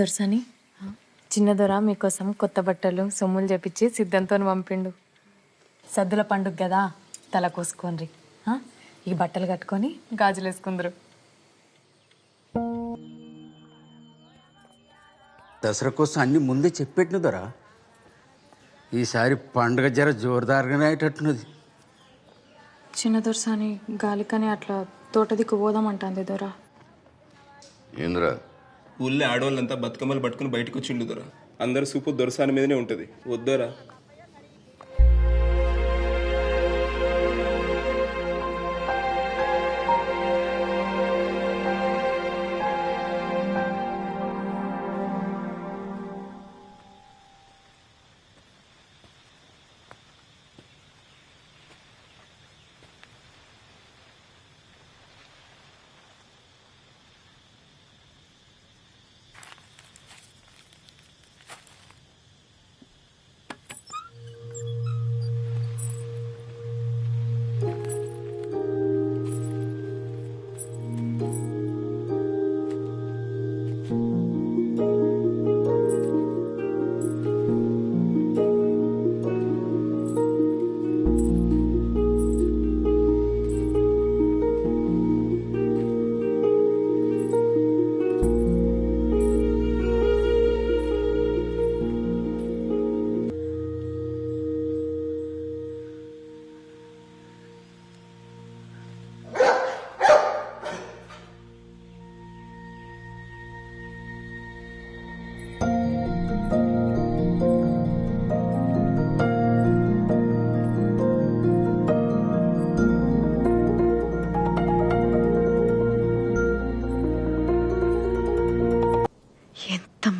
దొరసాని, చిన్న దొర మీకోసం కొత్త బట్టలు సొమ్ములు చెప్పించి సిద్ధంతో పంపిండు. సద్దుల పండుగ కదా, తల కోసుకోండి. ఈ బట్టలు కట్టుకొని గాజులు వేసుకుందరు. దసరా కోసం అన్ని ముందే చెప్పెట్టిన దొరా ఈసారి పండుగ జర జోరుదారుగానే అయ్యేటట్టున్నది. చిన్న దొరసాని గాలికని అట్లా తోట దిక్కు పోదామంటాంది దొరా. ఏంద్రా ఊళ్ళో ఆడవాళ్ళంతా బతుకమ్మలు పట్టుకుని బయటకు వచ్చిండు దొరా. అందరు సూపు దొరసాని మీదనే ఉంటుంది. వద్దోరా.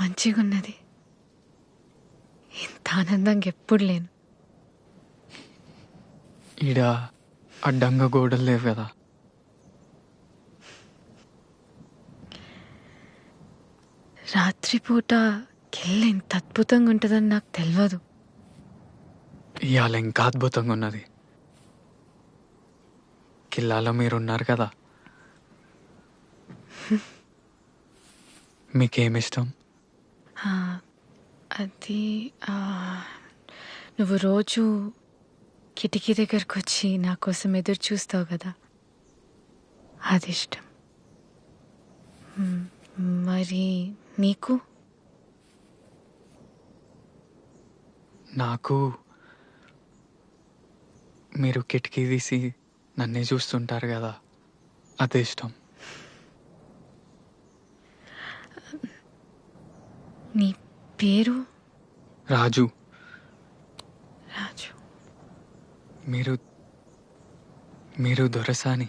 మంచిగా ఉన్నది. ఇంత ఆనందంగా ఎప్పుడు లేను. ఈడ అడ్డంగా గోడలు లేవు కదా. రాత్రిపూట కెళ్ళ ఇంత అద్భుతంగా ఉంటుందని నాకు తెలియదు. ఇవాళ ఇంకా అద్భుతంగా ఉన్నది. కిల్లాలో మీరున్నారు కదా. మీకేమిష్టం? అది నువ్వు రోజు కిటికీ దగ్గరకు వచ్చి నా కోసం ఎదురు చూస్తావు కదా, అది ఇష్టం. మరి నీకు? నాకు మీరు కిటికీ తీసి నన్నే చూస్తుంటారు కదా, అదే ఇష్టం. నీ పేరు? రాజు. రాజు. మీరు దొరసాని?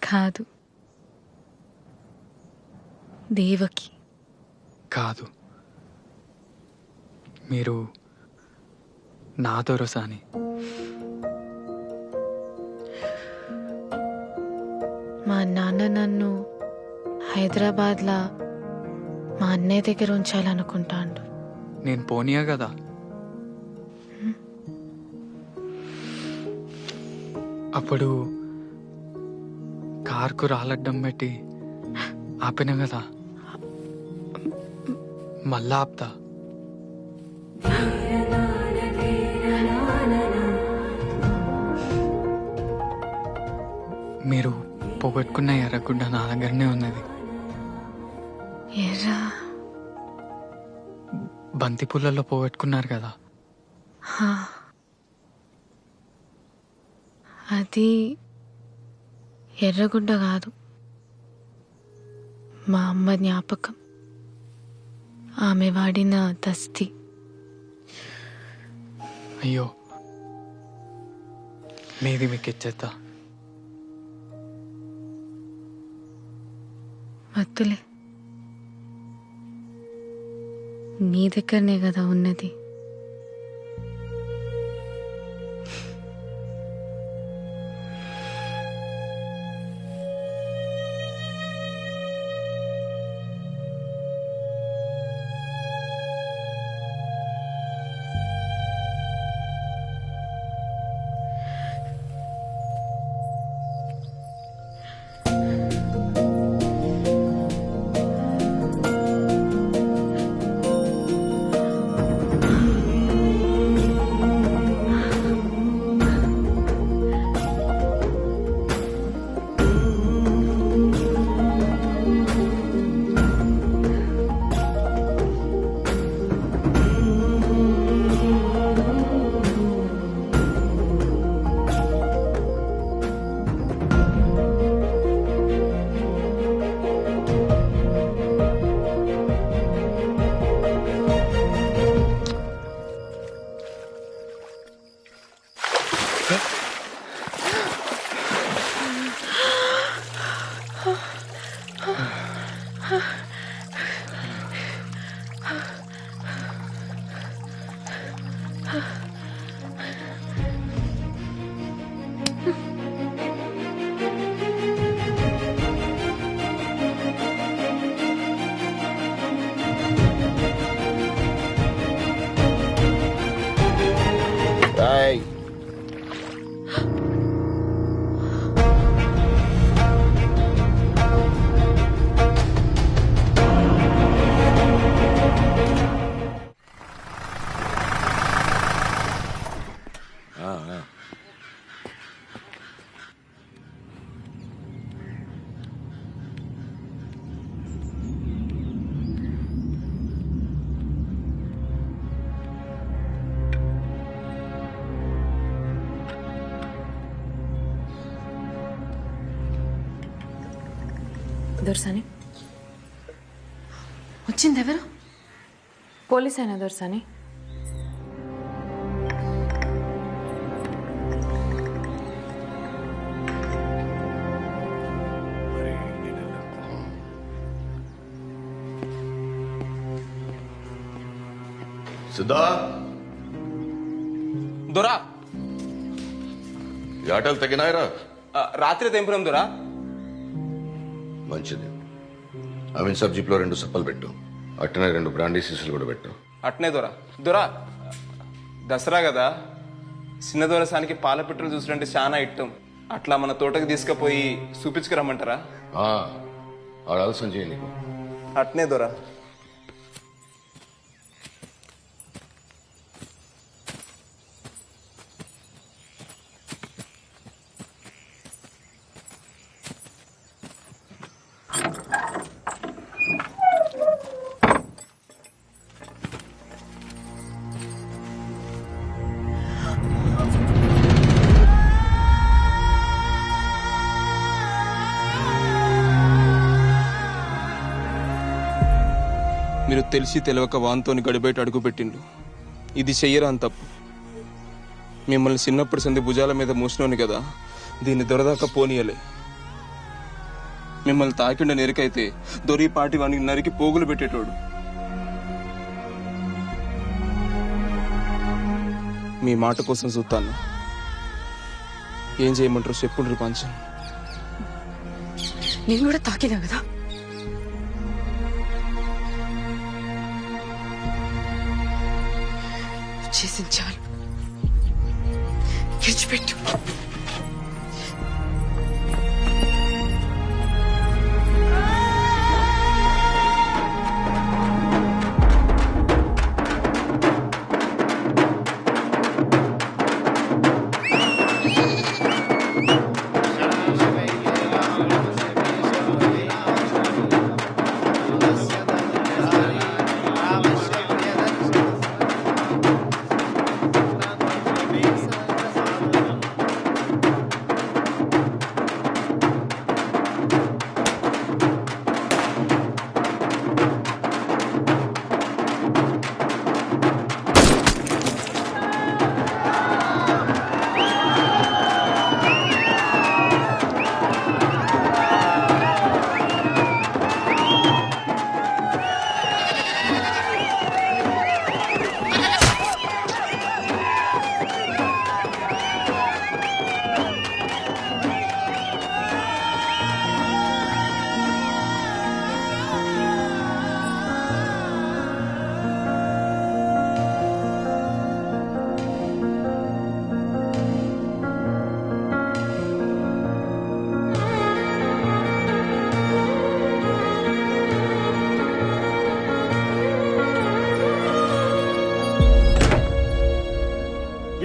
కాదు, దేవకి. కాదు, మీరు నా దొరసాని. మా నాన్న నన్ను హైదరాబాద్లో మా అన్నయ్య దగ్గర ఉంచాలనుకుంటాడు. నేను పోనీయా కదా. అప్పుడు కార్కు రాలడ్డం పెట్టి ఆపిన కదా, మళ్ళా ఆపుతా. మీరు పోగొట్టుకున్న ఎర్రగుడ్డ నా దగ్గరనే ఉన్నది. ఎర్రా? బంతి పూలలో పోగొట్టుకున్నారు కదా. అది ఎర్రగుడ్డ కాదు, మా అమ్మ జ్ఞాపకం. ఆమె వాడిన దస్తి. అయ్యో, మీది మీకు ఇచ్చేద్దా? వద్దులే, నీ దగ్గరనే కదా ఉన్నది. దొరసాని వచ్చింది ఎవరు? పోలీస్ అయినా దొరసాని. సిద్ధా దొరా ఈ ఆటలు తగినాయరా? రాత్రి తెంపురం దొరా. మంచిది. అవిన్ సాబ్ జీప్లో 2 సప్పలు పెట్టు, అట్టనే 2 బ్రాండీ సీసాలు కూడా పెట్టు. అట్నే దొరా. దొరా దసరా కదా, చిన్న దొరసానికి పాల పెట్రోల్ చూసినంటే చాలా ఇట్టం. అట్లా మన తోటకి తీసుకుపోయి చూపించుకురమ్మంటారా? ఆడాల్సిన చేయి నీకు. అట్నే దొరా. మీరు తెలిసి తెలియక వాన్తోని గడిబయట అడుగుపెట్టిండు. ఇది చెయ్యరా అని తప్పు. మిమ్మల్ని చిన్నప్పటి సంది భుజాల మీద మూసినోని కదా, దీన్ని దొరదాకా పోనీయలే. మిమ్మల్ని తాకిండ నెరికైతే దొరి పాటి వానికి నరికి పోగులు పెట్టేటోడు. మీ మాట కోసం చూస్తాను. ఏం చేయమంటారు చెప్పుండ్రి పంచం. నేను కూడా తాకినా కదా. చేసి చాలు, విడిచిపెట్టు.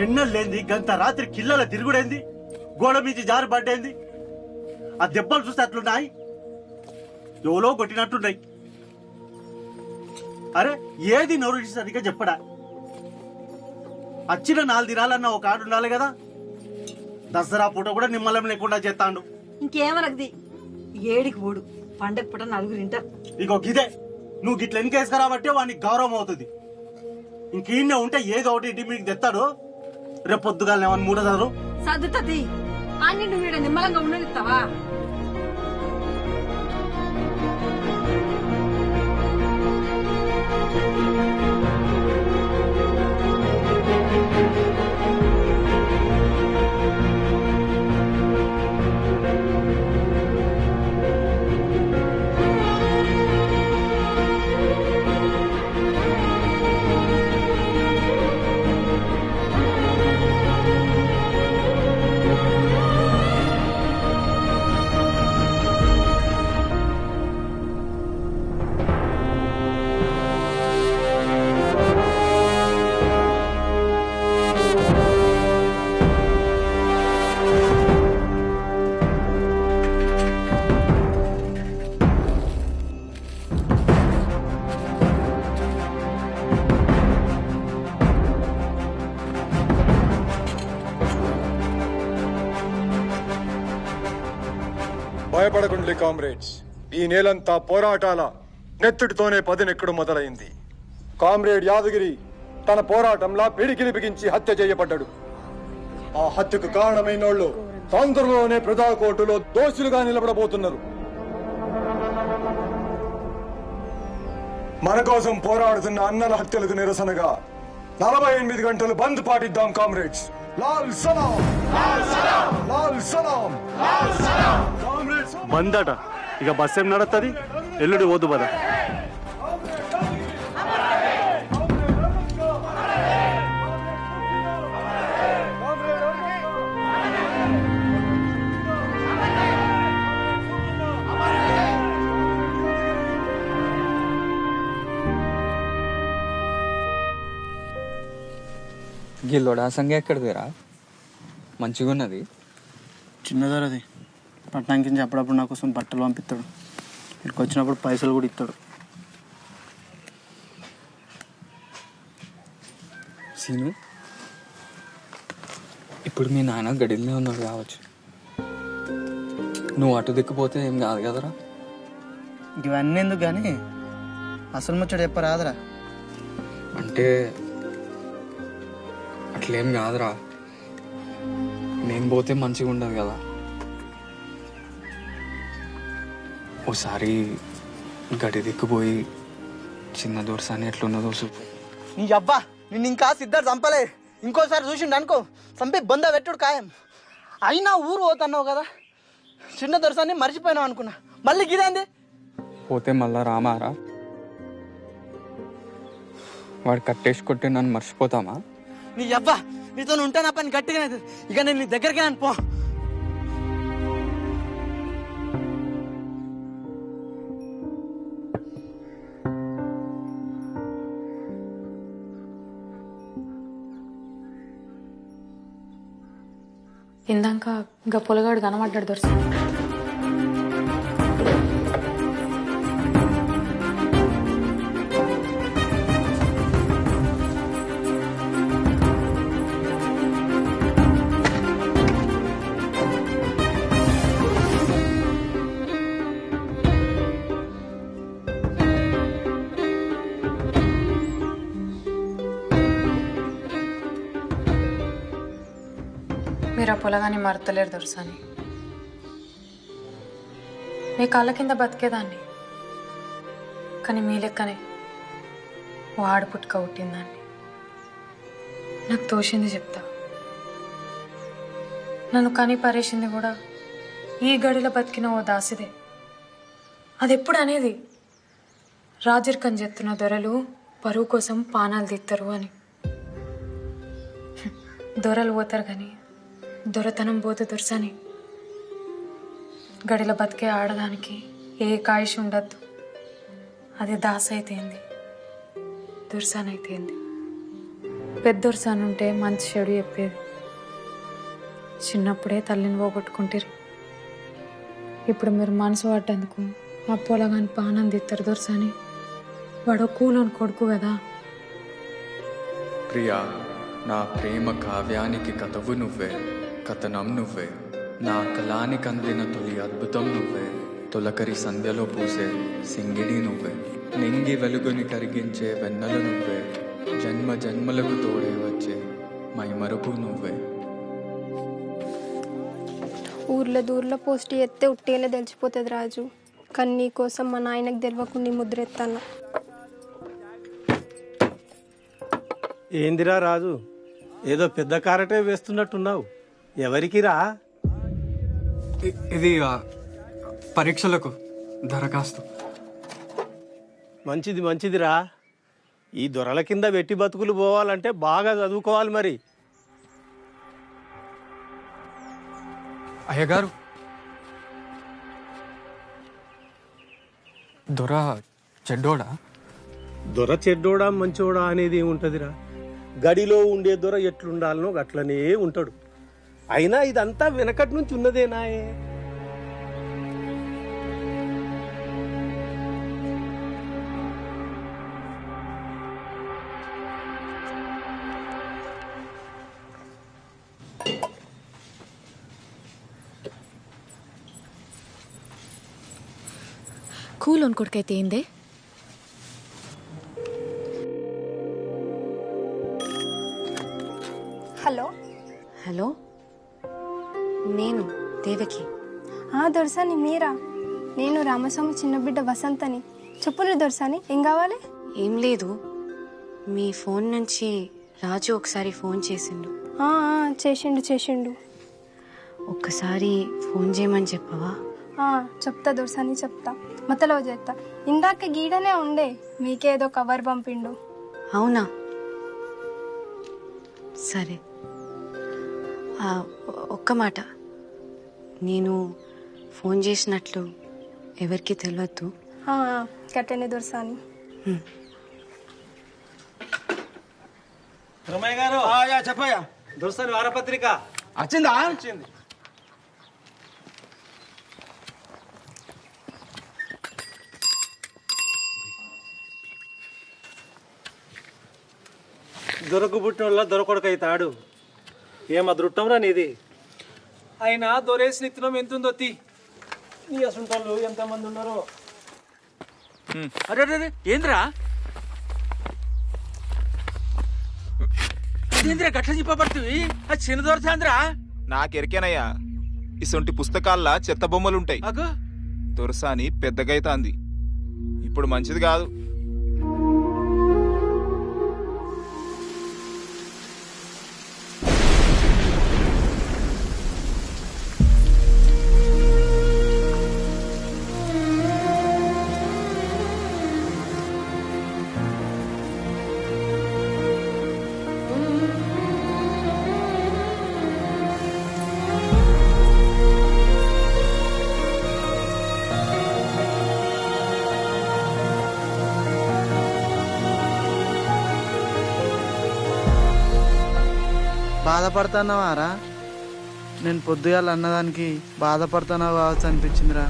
ఎన్నెళ్ళేంది గంత రాత్రి కిల్లల తిరుగుడేంది, గోడ మీద జారి పడ్డేంది. ఆ దెబ్బలు చూస్తే అట్లున్నాయి, ఎవలో కొట్టినట్టున్నాయి. అరే ఏది నోరు సరిగ్గా చెప్పడా? వచ్చిన 4 దినాలన్నా ఒక ఆడు ఉండాలి కదా. దసరా పూట కూడా నిమ్మలం లేకుండా చేస్తాడు. ఇంకేమనది ఏడికి పోడు, పండగ పూట 4 తింటారు. ఇగో గిదే నువ్వు గిట్ల ఎన్నికేసుకురాబట్టే వానికి గౌరవం అవుతుంది. ఇంకీన్నే ఉంటే ఏదో ఒకటి ఇంటి మీకు తెస్తాడు. రేపు పొద్దుగాల ఏమన్నా మూడదారు సర్దుతుంది. అన్ని నువ్వు నిమ్మలంగా ఉండనిస్తావా? భయపడకుండి కామ్రేడ్స్. ఈ నేలంతా పోరాటాల నెత్తుటితోనే పదునెక్కడు మొదలైంది. కామ్రేడ్ యాదగిరి తన పోరాటంలా పిడికిలి బిగించి హత్య చేయబడ్డాడు. ఆ హత్యకు కారణమైనోళ్ళు తొందరలోనే ప్రజాకోర్టులో దోషులుగా నిలబడబోతున్నారు. మన కోసం పోరాడుతున్న అన్నల హత్యలకు నిరసనగా 48 గంటలు బంద్ పాటిద్దాం కామ్రేడ్స్. లాల్ సలాం, లాల్ సలాం. బందట ఇక బస్ ఏం నడుస్తుంది? ఎల్లుడి పోదు బదా. గిల్లోడా సంగ ఎక్కడిదిరా? మంచిగా ఉన్నది. చిన్నదరది పట్టణానికి అప్పుడప్పుడు నా కోసం బట్టలు పంపిస్తాడు. ఇక్కడికి వచ్చినప్పుడు పైసలు కూడా ఇస్తాడు. సీను, ఇప్పుడు మీ నాన్న గడిలో ఉన్నాడు కావచ్చు. నువ్వు అటు దిక్కుపోతే ఏం కాదు కదరా? ఇవన్నీ ఎందుకు కానీ అసలు ముచ్చట చెప్పరాదురా. అంటే అట్లేం కాదురా, నేను పోతే మంచిగా ఉండదు కదా. ఓసారి గడి దిక్కుపోయి చిన్న దొరసాని ఎట్లున్నదో చూపు. నీ అబ్బా నిన్ను ఇంకా సిద్ధార్థ చంపలే. ఇంకోసారి చూసిండు అనుకో చంపి బంద పెట్టుడు ఖాయం. అయినా ఊరు పోతున్నావు కదా, చిన్న దొరసాన్ని మర్చిపోయినావు అనుకున్నా. మళ్ళీ గిదేంది? పోతే మళ్ళా రామారా? వాడు కట్టేసి కొట్టి నన్ను మర్చిపోతామా? నీ అబ్బా నీతో ఉంటా నా పని గట్టిగానే అవుతుంది. ఇక నేను నీ దగ్గరికి రాను పో. ఇందాక ఇంకా పొలగాడు కనబడ్డాడు దొరసాని. మీరు ఆ పొలగాని మరతలేరు దొరసాని. మీ కాళ్ళ కింద బతికేదాన్ని, కానీ మీ లెక్కనే వాడు పుట్టుక పుట్టిందాన్ని. నాకు తోచింది చెప్తా. నన్ను కని పరేసింది కూడా ఈ గడిలో బతికిన ఓ దాసిదే. అది ఎప్పుడు అనేది రాజరికం చెప్తున్న దొరలు పరువు కోసం పానాలు తీస్తారు అని. దొరలు పోతారు కానీ దొరతనం పోతే దొరసాని. గడిలో బతికే ఆడదానికి ఏ కాయిష్ ఉండద్దు. అది దాస అయితేంది, దొరసాని అయితేంది. పెద్ద దొరసాని ఉంటే మంచి చెడు చెప్పేది. చిన్నప్పుడే తల్లిని పోగొట్టుకుంటారు. ఇప్పుడు మీరు మనసు పడ్డందుకు ఆ పొలగాని పానం తీస్తారు దొరసాని. వాడు కూలోని కొడుకు కదా. ప్రియా, నా ప్రేమ కావ్యానికి కథవు నువ్వే, కథనం నువ్వే. నా కళానికి అందిన తొలి అద్భుతం నువ్వే. తొలకరి సంధ్యలో పూసే సింగిడి నువ్వే. నింగి వెలుగుని కరిగించే వెన్నెల నువ్వే. జన్మ జన్మలకు తోడే వచ్చే మైమరుపు నువ్వే. ఊర్లో దూర్లో పోస్ట్ ఎత్తే ఉట్టిగానే తెలిసిపోతుంది రాజు. కానీ నీ కోసం మా నాయనకు తెలియకుండా ముద్ర ఎత్తాను. ఏందిరా రాజు, ఏదో పెద్ద కారటే వేస్తున్నట్టున్నావు. ఎవరికిరా? ఇది పరీక్షలకు దరఖాస్తు. మంచిది మంచిదిరా. ఈ దొరల కింద వెట్టి బతుకులు పోవాలంటే బాగా చదువుకోవాలి మరి. అయ్యగారు, దొర చెడ్డోడా? దొర చెడ్డోడా మంచోడా అనేది ఏముంటదిరా. గడిలో ఉండే దొర ఎట్లుండాలనో అట్లనే ఉంటాడు. అయినా ఇదంతా వెనకటి నుంచి ఉన్నదేనాయే. కూలోని కొడుకైతే ఏందే? హలో హలో, నేను దేవకి. దొరసాని మీరా? నేను రామస్వామి చిన్న బిడ్డ వసంతని. చెప్పులు దొరసాని, ఏం కావాలి? ఏం లేదు, మీ ఫోన్ నుంచి రాజు ఒకసారి ఫోన్ చేసిండు. చేసిండు. ఒక్కసారి ఫోన్ చేయమని చెప్పవా? చెప్తా దొరసాని, చెప్తా. మతలో చేస్తా. ఇందాక గీడనే ఉండే, మీకేదో కవర్ పంపిండు. అవునా, సరే. ఒక్క మాట, నేను ఫోన్ చేసినట్లు ఎవరికి తెలియద్దు. కట్టండి దొరసాని. రమయ్య గారు చెప్పయ్యా. దోస్తాని వారపత్రిక వచ్చిందా? వచ్చింది. దొరకు పుట్టిన దొరకొడక అవుతాడు. ఏం అదృష్టంరా నీది. అయినా దొరేసిన ఇత్తనం ఎంతుందో తీ. నీ అసంటోళ్ళు ఎంతమంది ఉన్నారో. అరే ఏంద్రా అదేంద్రా గట్ల చెప్పబడుతుంది? అది చిన్న దొరసాంద్రా. నాకెరికేనయ్యా, ఇసొంటి పుస్తకాల్లో చెత్త బొమ్మలుంటాయి. దొరసాని పెద్దగైతాంది, ఇప్పుడు మంచిది కాదు. బాధపడుతున్నావారా? నేను పొద్దుగాల అన్నదానికి బాధపడుతున్నావు కావచ్చు అనిపించిందిరా.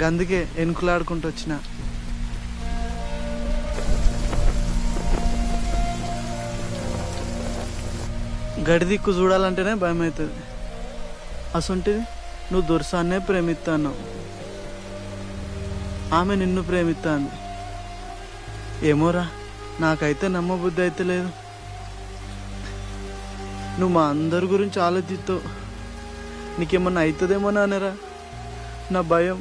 గందుకే ఎనుకులాడుకుంటూ వచ్చిన. గడి దిక్కు చూడాలంటేనే భయం అవుతుంది. అసొంటిది నువ్వు దొరసాన్నే ప్రేమిస్తాను, ఆమె నిన్ను ప్రేమిస్తాంది. ఏమోరా, నాకైతే నమ్మబుద్ధి అయితే లేదు. నువ్వు మా అందరి గురించి ఆలోచిస్తావు. నీకేమన్నా అవుతుందేమో నానేరా, నా భయం.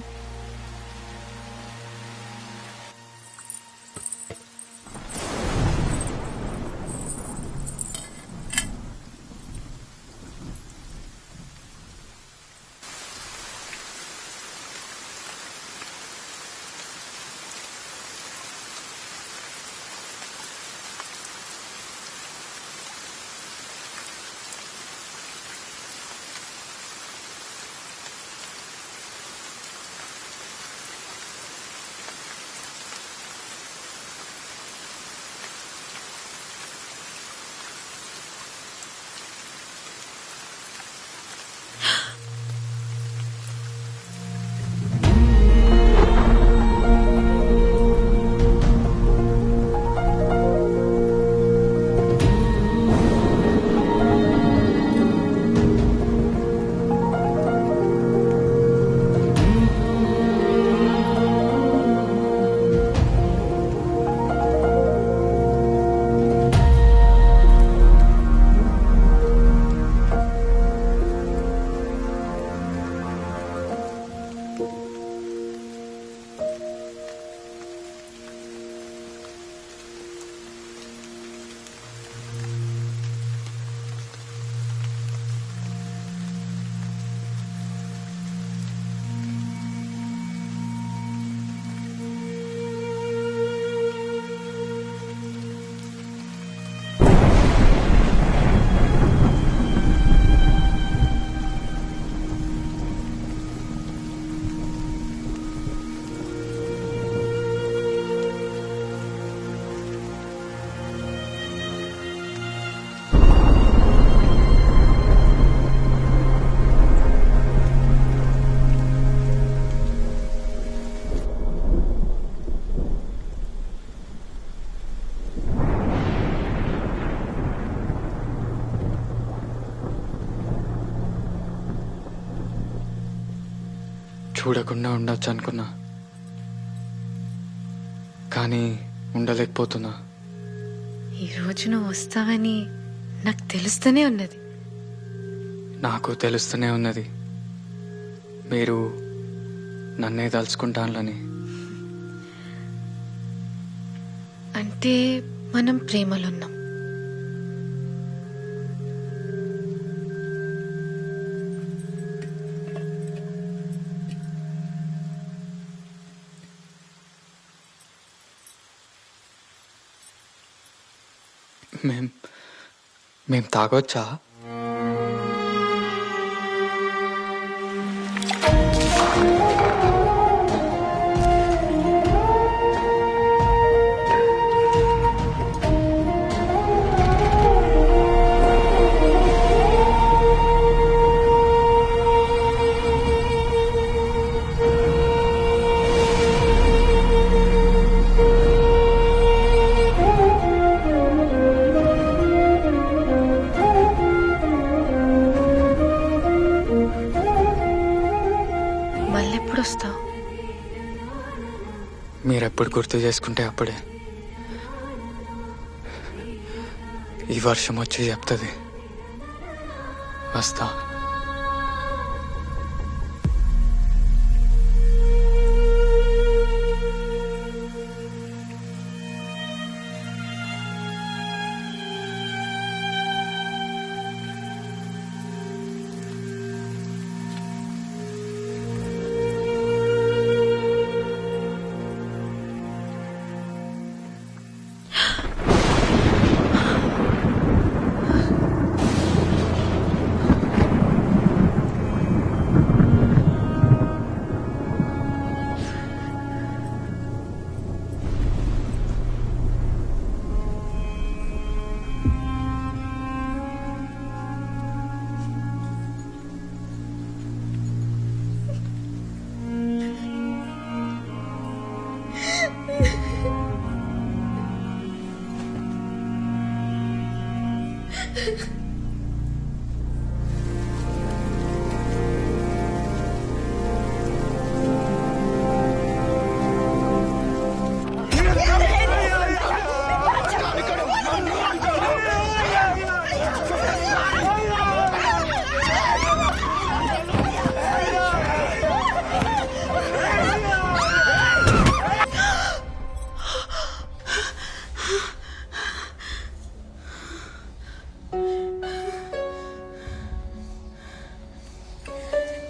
చూడకుండా ఉండొచ్చు అనుకున్నా, కానీ ఉండలేకపోతున్నా. ఈ రోజు నువ్వు వస్తావని నాకు తెలుస్తూనే ఉన్నది. నాకు తెలుస్తూనే ఉన్నది మీరు నన్నే తలుచుకుంటానని. అంటే మనం ప్రేమలో ఉన్నాం. మేం తాగొచ్చా? మళ్ళెప్పుడు వస్తావు? మీరెప్పుడు గుర్తు చేసుకుంటే అప్పుడే. ఈ వర్షం వచ్చి చెప్తుంది వస్తా.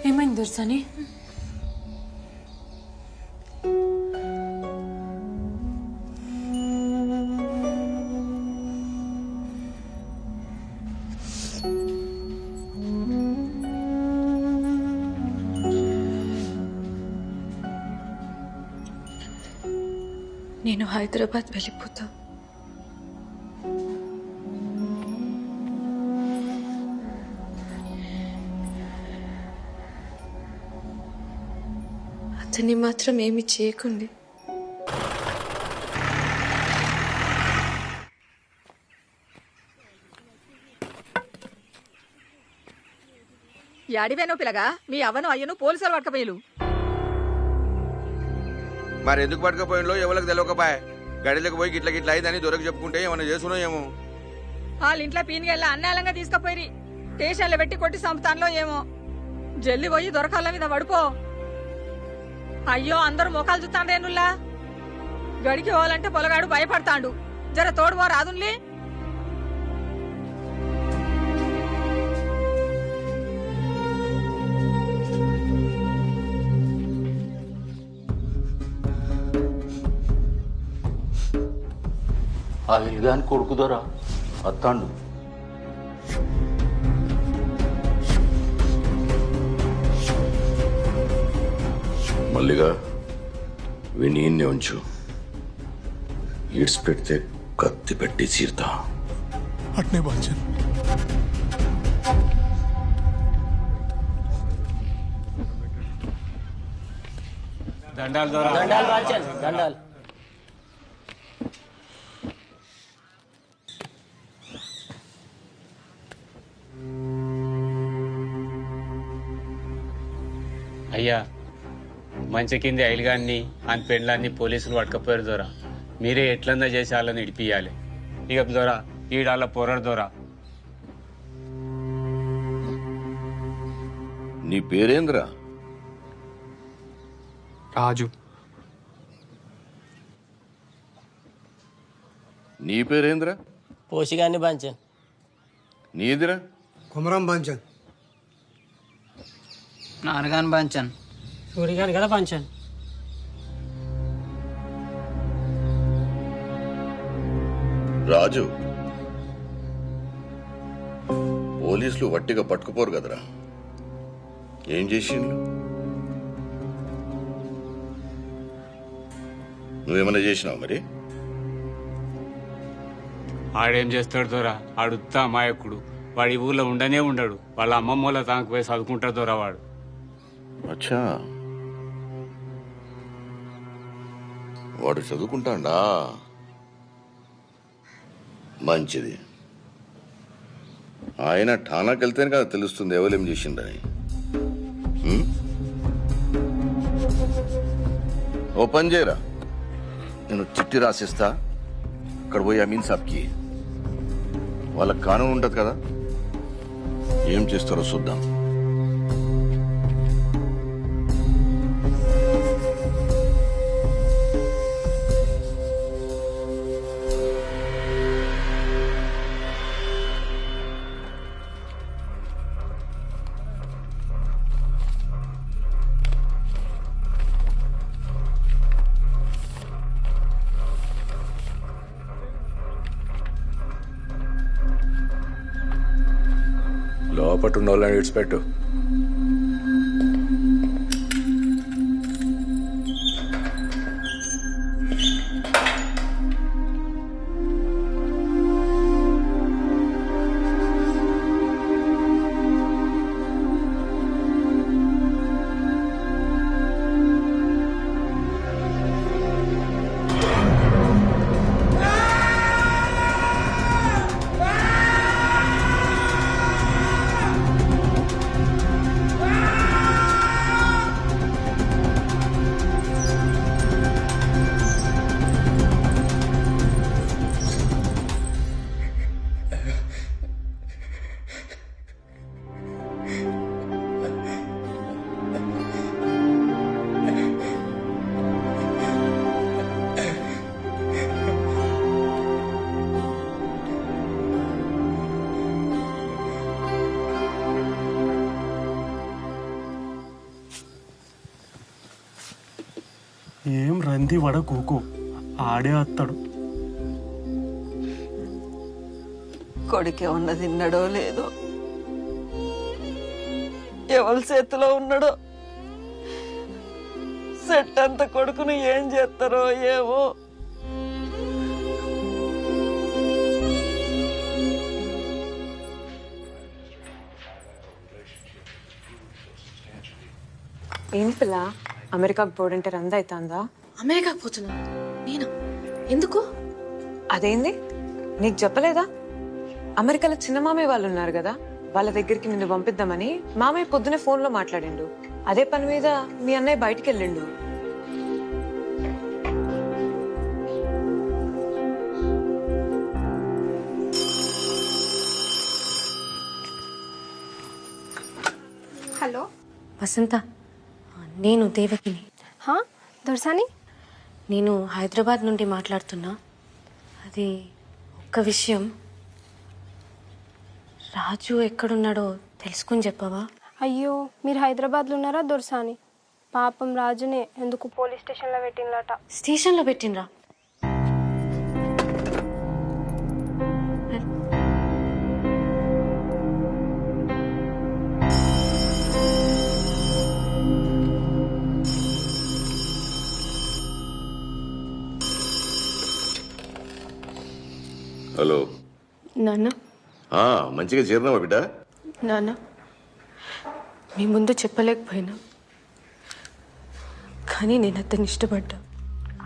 ఏమైంది దొర్సని? నేను హైదరాబాద్ వెళ్ళిపోతా. అతన్ని మాత్రం ఏమి చేయకండి. యాడివేనో పిల్లగా మీ అవ్వను అయ్యను పోలీసులు పట్టకపోయారు. మరి ఎందుకు పట్టుకపోయినలో ఎవరికి తెలియకపోయా. గడిలోకి పోయి గిట్ల గిట్ల అయిందని దొరకు చెప్పుకుంటే ఏమన్నా చేసుకున్నా ఏమో. వాళ్ళ ఇంట్లో పీనిగల్లా అన్నాలంగా తీసుకుపోయి స్టేషన్లో పెట్టి కొట్టి సంపుతాన్లో ఏమో. జల్లి పోయి దొరకాల మీద పడుకో. అయ్యో అందరూ మోకాలు చూస్తాండ్రేనుల్లా. గడికి పోవాలంటే పొలగాడు భయపడతాండు. జర తోడువో రాదున్లే. ఆ ఇల్గాని కొడుకు దొరా అత్తాండు. మల్లిగా వినీన్నే ఉంచు. ఈడ్స్ పెడితే కత్తి పెట్టి చీరుతా. అట్నే బాల్చన్. దండాలు దొరా. దండాలు బాల్చన్ దండాలు. అయ్యా మంచి కింది ఐలుగాన్ని అని పెండ్లాన్ని పోలీసులు పట్టుకపోయారు దొరా. మీరే ఎట్లన్నా చేసి వాళ్ళని ఇడిపియాలి. ఇక దొరా ఈడాళ్ళ పొరడు దొరా. నీ పేరేంద్రా? రాజు. నీ పేరేంద్రా? పోషిగాన్ని పంచన్. నీదిరా? కుమరం పంచన్. నాన్నగాని పంచన్. సూర్యగాని కదా పంచన్. రాజు, పోలీసులు వట్టిగా పట్టుకుపోరు కదరా, ఏం చేసిండ్రు? నువ్వేమన్నా చేసినావు మరి? ఆడేం చేస్తాడు దొరా, ఆడుతా అమాయకుడు. వాడి ఊళ్ళో ఉండనే ఉండడు. వాళ్ళ అమ్మమ్మ వాళ్ళ తానికి పోయి చదువుకుంటాడు దొరా వాడు. అచ్చా, వాడు చదువుకుంటాడా? మంచిది. ఆయన ఠానాకి వెళ్తేనే కదా తెలుస్తుంది ఎవరేం చేసిండని. ఓ పని చేయరా, నేను చిట్టి రాసిస్తా, అక్కడ పోయి అమీన్ సాబ్కి. వాళ్ళకి కానూన్ ఉంటుంది కదా, ఏం చేస్తారో చూద్దాం. లోపట్టున్న వాళ్ళని విడిచిపెట్టు. ఏం రంది వడ కూకు, ఆడే వస్తాడు. కొడుకే ఉన్న తిన్నాడో లేదో, ఎవరి చేతిలో ఉన్నాడో, సెట్ అంత కొడుకును ఏం చేస్తారో ఏమో. ఏం పిల్ల అమెరికాకు పోడంటే రంద అవుతుందా? అమెరికాకు పోతున్నా నేనా? ఎందుకు? అదేంది నీకు చెప్పలేదా? అమెరికాలో చిన్న మామయ్య వాళ్ళు ఉన్నారు కదా, వాళ్ళ దగ్గరికి నిన్ను పంపిద్దామని మామయ్య పొద్దునే ఫోన్లో మాట్లాడిండు. అదే పని మీద మీ అన్నయ్య బయటికి వెళ్ళిండు. హలో వసంత, నేను దేవకిని. దొరసాని, నేను హైదరాబాద్ నుండి మాట్లాడుతున్నా. అది ఒక్క విషయం, రాజు ఎక్కడున్నాడో తెలుసుకుని చెప్పవా? అయ్యో మీరు హైదరాబాద్లో ఉన్నారా దొరసాని? పాపం రాజునే ఎందుకు పోలీస్ స్టేషన్లో పెట్టినలాట. స్టేషన్లో పెట్టినరా? హలో నాన్న. మంచిగా చేరినావా బిడ్డ? నాన్న, మీ ముందు చెప్పలేకపోయినా, కానీ నేను అతన్ని ఇష్టపడ్డా.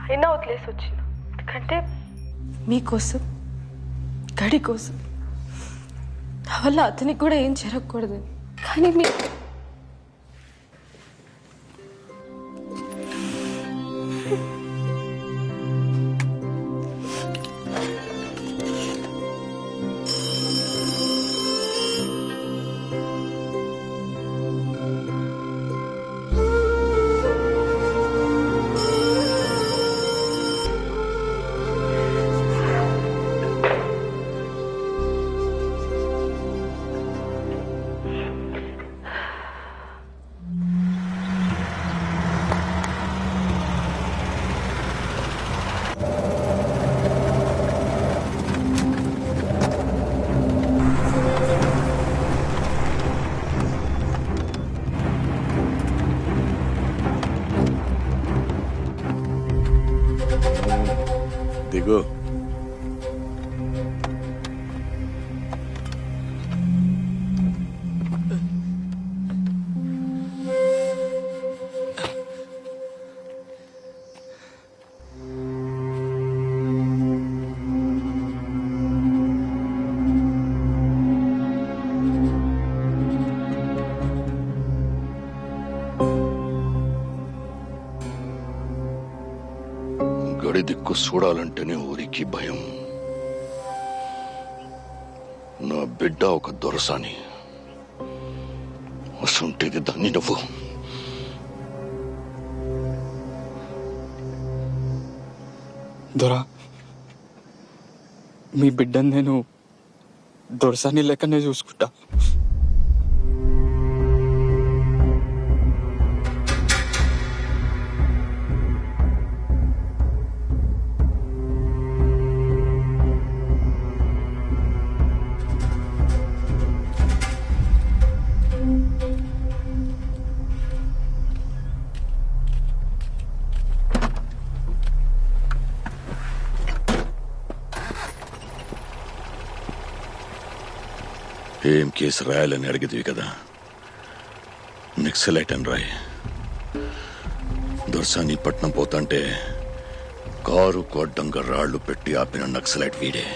అయినా వదిలేసి వచ్చిన, ఎందుకంటే మీకోసం, గడి కోసం. నా వల్ల అతనికి కూడా ఏం జరగకూడదు. కానీ మీ దిగు. గడి దిక్కు చూడాలంటేనే ఊరికి భయం. నా బిడ్డ ఒక దొరసాని, అసంటేది దాన్ని నువ్వు. దొరా, మీ బిడ్డను నేను దొరసాని లెక్కనే చూసుకుంటా. ఏం కేసు రాయాలని అడిగిదివి కదా, నక్సలైట్ అని రాయి. దొరసాని పట్నం పోతంటే కారు కొడ్డంగా రాళ్లు పెట్టి ఆపిన నక్సలైట్ వీడే.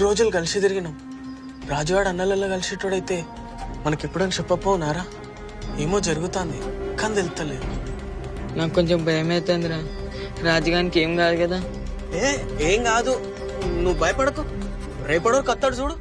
రోజులు కలిసి తిరిగినాం. రాజువాడు అన్నలలో కలిసేటోడైతే మనకెప్పుడని చెప్పపోనారా? ఏమో జరుగుతుంది కానీ తెలుస్తలేదు. నాకు కొంచెం భయం అవుతుందిరా. రాజుగానికి ఏం కాదు కదా? ఏం కాదు, నువ్వు భయపడకు. రేపడో కత్తాడు చూడు.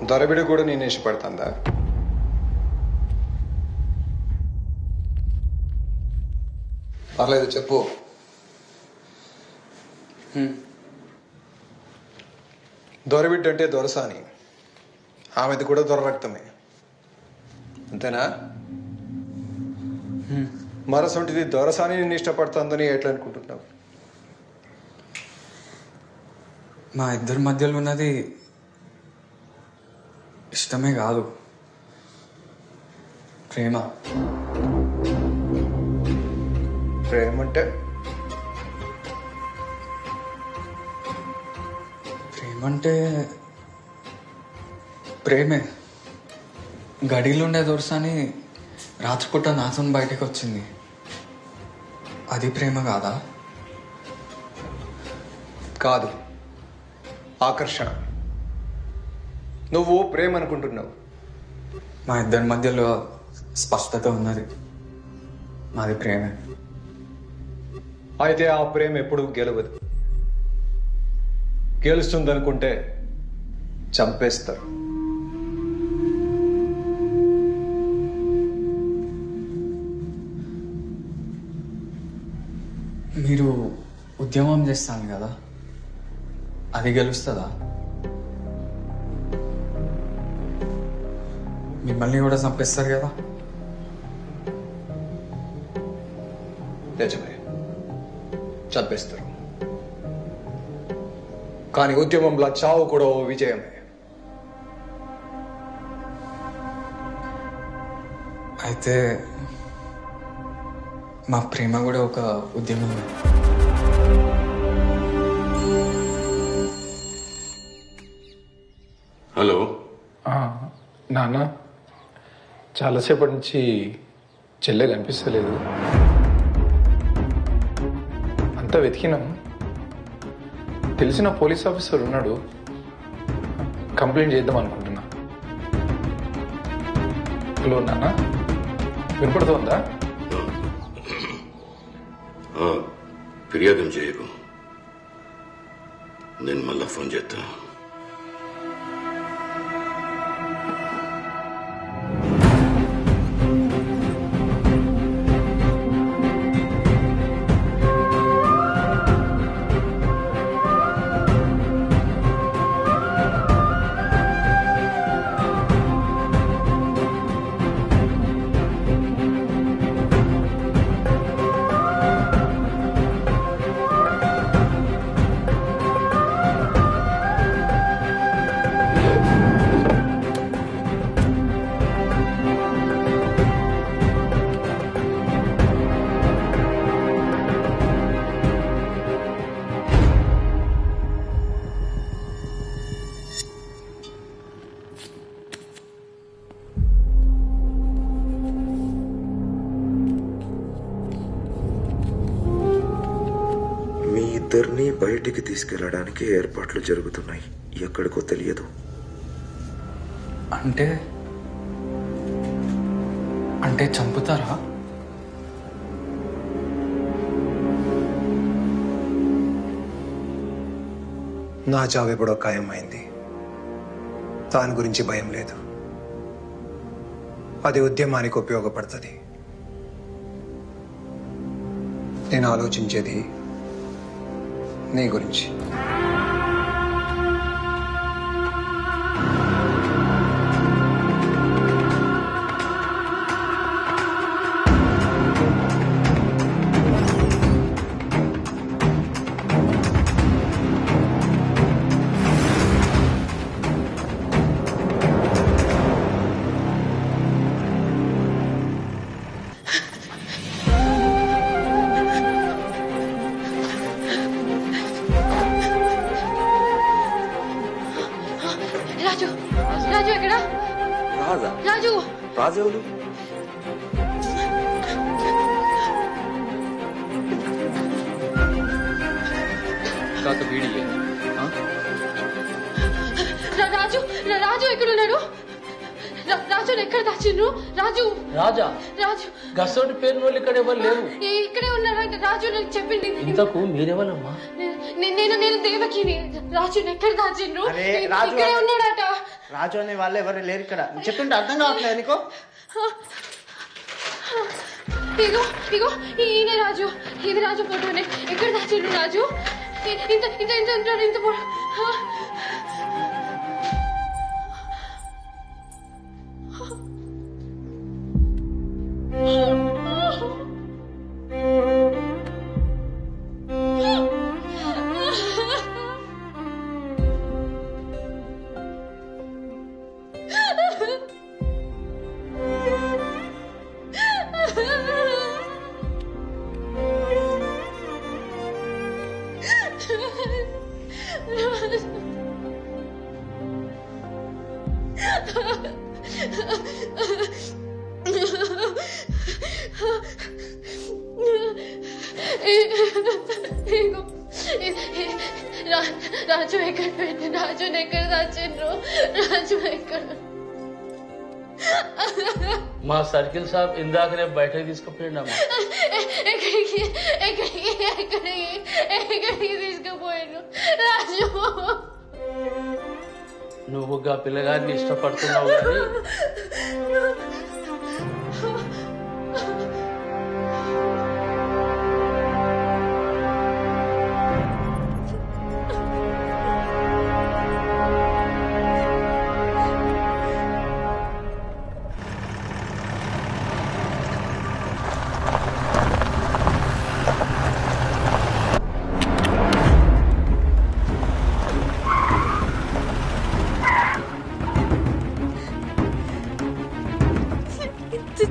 దొరబిడ కూడా నేను ఇష్టపడుతుందా? పర్లేదు చెప్పు. దొరబిడ్డ అంటే దొరసాని, ఆమెది కూడా దొర రక్తమే, అంతేనా? మరసొంటిది దొరసాని నిన్ను ఇష్టపడుతుందని ఎట్లా అనుకుంటున్నావు? మా ఇద్దరి మధ్యలో ఉన్నది ఇష్టమే కాదు, ప్రేమ. ప్రేమ అంటే? ప్రేమ అంటే ప్రేమే. గడిలో ఉండే దొరసాని రాత్రిపూట నాతో బయటకు వచ్చింది, అది ప్రేమ కాదా? కాదు, ఆకర్షణ. నువ్వు ప్రేమ అనుకుంటున్నావు. మా ఇద్దరి మధ్యలో స్పష్టత ఉన్నది, మాది ప్రేమే. అయితే ఆ ప్రేమ ఎప్పుడు గెలవదు. గెలుస్తుందనుకుంటే చంపేస్తారు. మీరు ఉద్యమం చేస్తాను కదా, అది గెలుస్తుందా? మిమ్మల్ని కూడా చంపేస్తారు కదా? నిజమే, చంపేస్తారు. కానీ ఉద్యమంలో చావు కూడా ఓ విజయమే. అయితే మా ప్రేమ కూడా ఒక ఉద్యమం. హలో నాన్న, చాలాసేపటి నుంచి చెల్లె కనిపిస్తలేదు. అంతా వెతికినాం. తెలిసిన పోలీస్ ఆఫీసర్ ఉన్నాడు, కంప్లైంట్ చేద్దాం అనుకుంటున్నా. హలో నాన్న, వినపడుతోందా? ఫిర్యాదు చేయకు, నేను మళ్ళా ఫోన్ చేస్తా. ఇద్దరిని బయటికి తీసుకెళ్లడానికి ఏర్పాట్లు జరుగుతున్నాయి. ఎక్కడికో తెలియదు. అంటే చంపుతారా? నా చావు ఎప్పుడో ఖాయమైంది. దాని గురించి భయం లేదు. అది ఉద్యమానికి ఉపయోగపడుతుంది. నేను ఆలోచించేది నీ గురించి. రాజు, రాజు ఎక్కడ? రాజు, రాజెవరు? రాజు, రాజు ఎక్కడున్నాడు? రాజు ఎక్కడ దాచిండ్రు? రాజు, రాజా, రాజు గసోటి పేరు వాళ్ళు ఇక్కడ ఎవరు లేరు. ఇక్కడే ఉన్నాడు రాజు, నాకు చెప్పింది. ఇంతకు మీరెవరమ్మా? నేను దేవకిని. రాజు ఎక్కడ దాచిండ్రు? రాజు ఇక్కడే ఉన్నాడట. రాజు అనే వాళ్ళు ఎవరు లేరు ఇక్కడ. చెప్తుంటే అర్థం కావట్లేదు నీకు? ఇగో ఇగో ఈయన రాజు. ఇది రాజు ఫోటోనే. ఎక్కడ దాచిండ్రు రాజు? ఇంత ఇంత ఇంత ఉంటాడు. ఇంత రాజు ఎక్కడ పెట్టి? రాజు ఎక్కడ దాచిండ్రు? రాజు ఎక్కడ? మా సర్కిల్ సాబ్ ఇందాకనే బయటకు తీసుకుపోయిండమ్మా. ఎక్కడికి ఎక్కడికి ఎక్కడికి ఎక్కడికి తీసుకుపోయాను రాజు? నువ్వు గా పిల్లగారిని ఇష్టపడుతున్నావు కానీ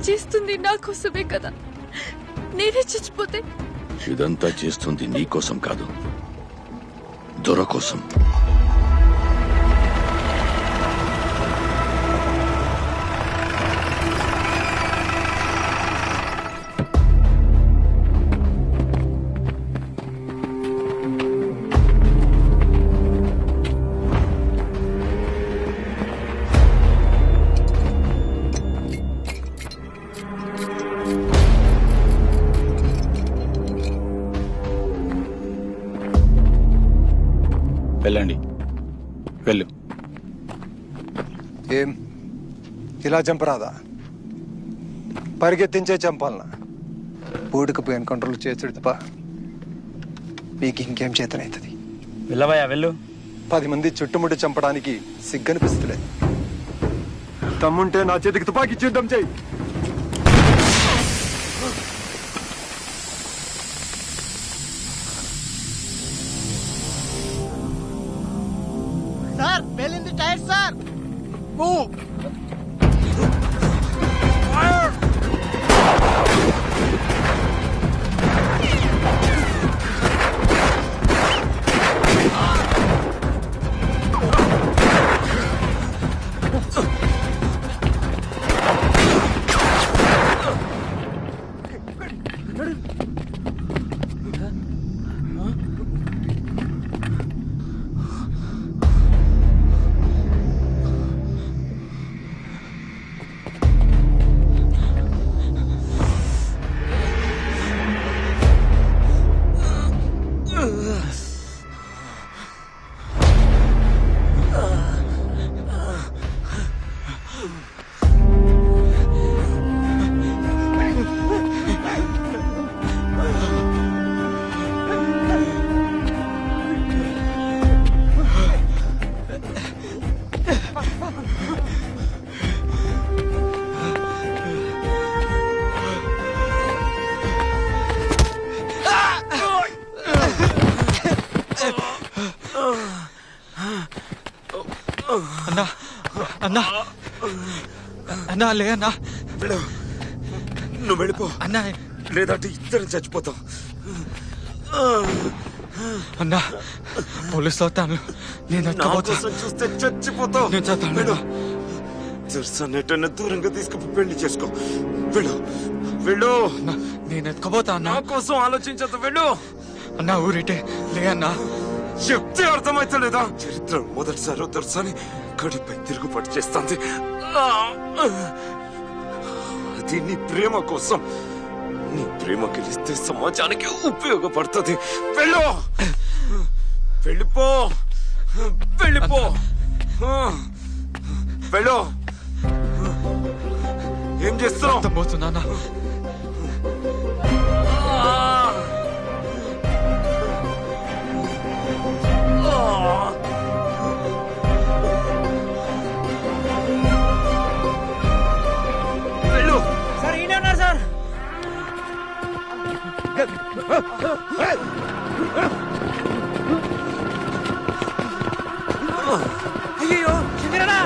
చేస్తుంది నా కోసమే కదా. నేనే చచ్చిపోతే? ఇదంతా చేస్తుంది నీ కోసం కాదు, దొర కోసం. వెళ్ళండి, వెళ్ళు. ఏం ఇలా చంపరాదా? పరిగెత్తించే చంపాలనా? పూడికి ఎన్కౌంటర్లు చేసుడు తప్ప మీకు ఇంకేం చేతనవుతుంది? వెళ్ళవయ్యా వెళ్ళు. 10 మంది చుట్టుముట్టి చంపడానికి సిగ్గనిపిస్తలేదు. తమ్ముంటే నా చేతికి తుపాకీ ఇచ్చేద్దాం చెయ్యి. సార్ పేలింది టైర్ సార్. అన్నా అన్నా అన్నా లే అన్నా. నువ్వు వెళ్ళిపో అన్నా, లేదంటే ఇద్దరం చచ్చిపోతాం. అన్నా పోలీసు వస్తాను. నేను చూస్తే చచ్చిపోతావు. నేను చస్తాను. నెట్టన్న దూరంగా తీసుకుని పెళ్లి చేసుకో. వెళ్ళు వెళ్ళు. నేను ఎత్తుకోపోతా అన్నా. నా కోసం ఆలోచించదు. వెళ్ళు అన్నా. ఊరిటే లే అన్నా. చెప్తే అర్థమైతలేదా? చరిత్ర మొదటిసారి దొరసాని గడిపై తిరుగుబాటు చేస్తుంది. అది నీ ప్రేమ కోసం. నీ ప్రేమ గెలిస్తే సమాజానికి ఉపయోగపడుతుంది. వెళ్ళు వెళ్ళిపో వెళ్ళిపో వెళ్ళు. ఏం చేస్తున్నావు? పోతున్నా. వెళ్ళు. సార్ ఈయన ఉన్నారు సార్. అయ్యో శంకరన్నా.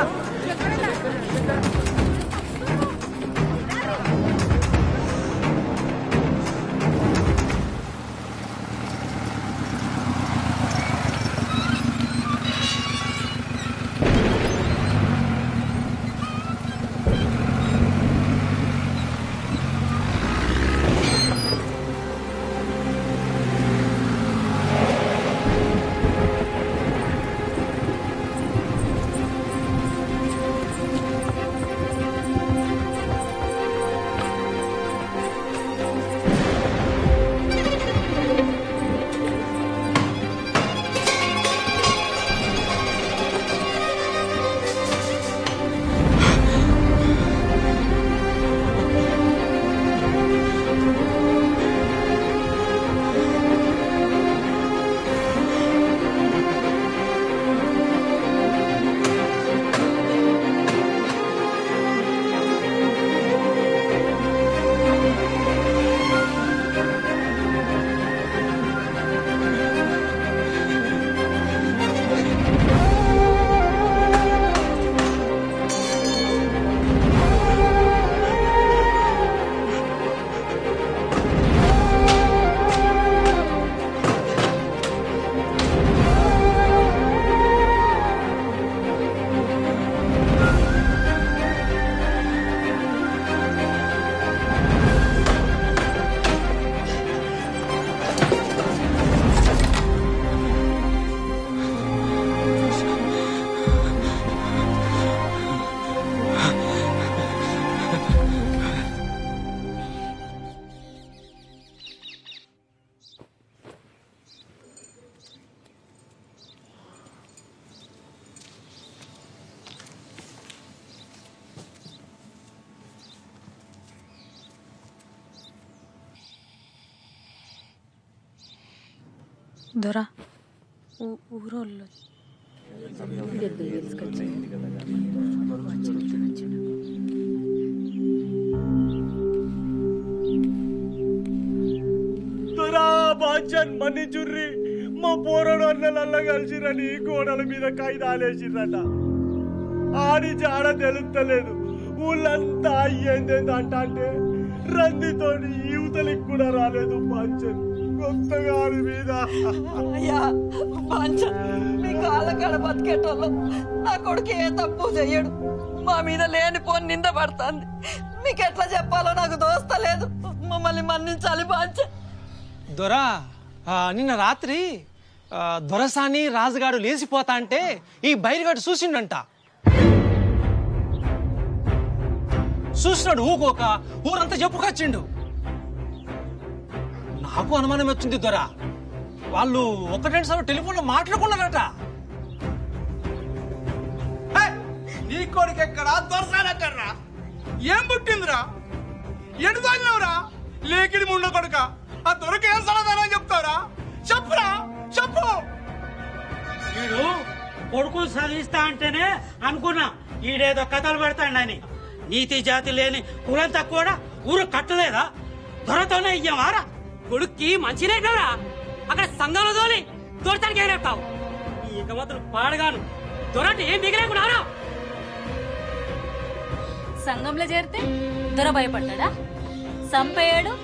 దొరా ఊరోళ్ళు బాంచన్ మన్నిచుర్రి మా పోరడు అన్నలల్లా కలిసిరని గోడల మీద కాయిదాలేసిరట ఆడి జాడ తెలుస్తలేదు ఊళ్ళంతా అయ్యేందేందంట అంటే రందితోని యువతలికి కూడా రాలేదు బాంచన్ కొత్తగా ఆడి మీద అయ్యా మీ కాళ్ళ కాడ బతికేటోళ్ళు నా కొడుకు ఏ తప్పు చెయ్యడు మా మీద లేనిపోని నింద పడుతుంది మీకు ఎట్లా చెప్పాలో నాకు దోస్తలేదు మమ్మల్ని మన్నించాలి బాంచ దొరా నిన్న రాత్రి దొరసాని రాజుగాడు లేచిపోతా అంటే ఈ బయలుగాడు చూసిండంట. చూసినాడు ఊకోక ఊరంతా చెప్పుకొచ్చిండు. నాకు అనుమానం వచ్చింది దొరా, వాళ్ళు ఒకటి సార్లు టెలిఫోన్లో మాట్లాడుకున్నారట. నీ కొడుకు ఎక్కడా దొరసానక్కడ్రా ఏం పుట్టిందిరా ఎడు తాగినవురా లేకిడి ముండ కొడుక ఆ దొరక ఏం సమాధానం చెప్తావురా చెప్పురా చెప్పు. వీడు కొడుకులు చదివిస్తా అంటేనే అనుకున్నా ఈడేదో కథలు పెడతాడని. నీతి జాతి లేని కులంతా కూడా ఊరు కట్టలేదా? దొరతోనే ఇయ్యవారా? కొడుక్కి మంచినే కదా అక్కడ సంఘంలో తోలి దొరతానికి ఏరేస్తావు. ఇక మాత్రం పాడగాను దొరటి ఏం మిగిలేకున్నారా? సంఘంలో చేరితే దొర భయపడ్డా? సంపేయడు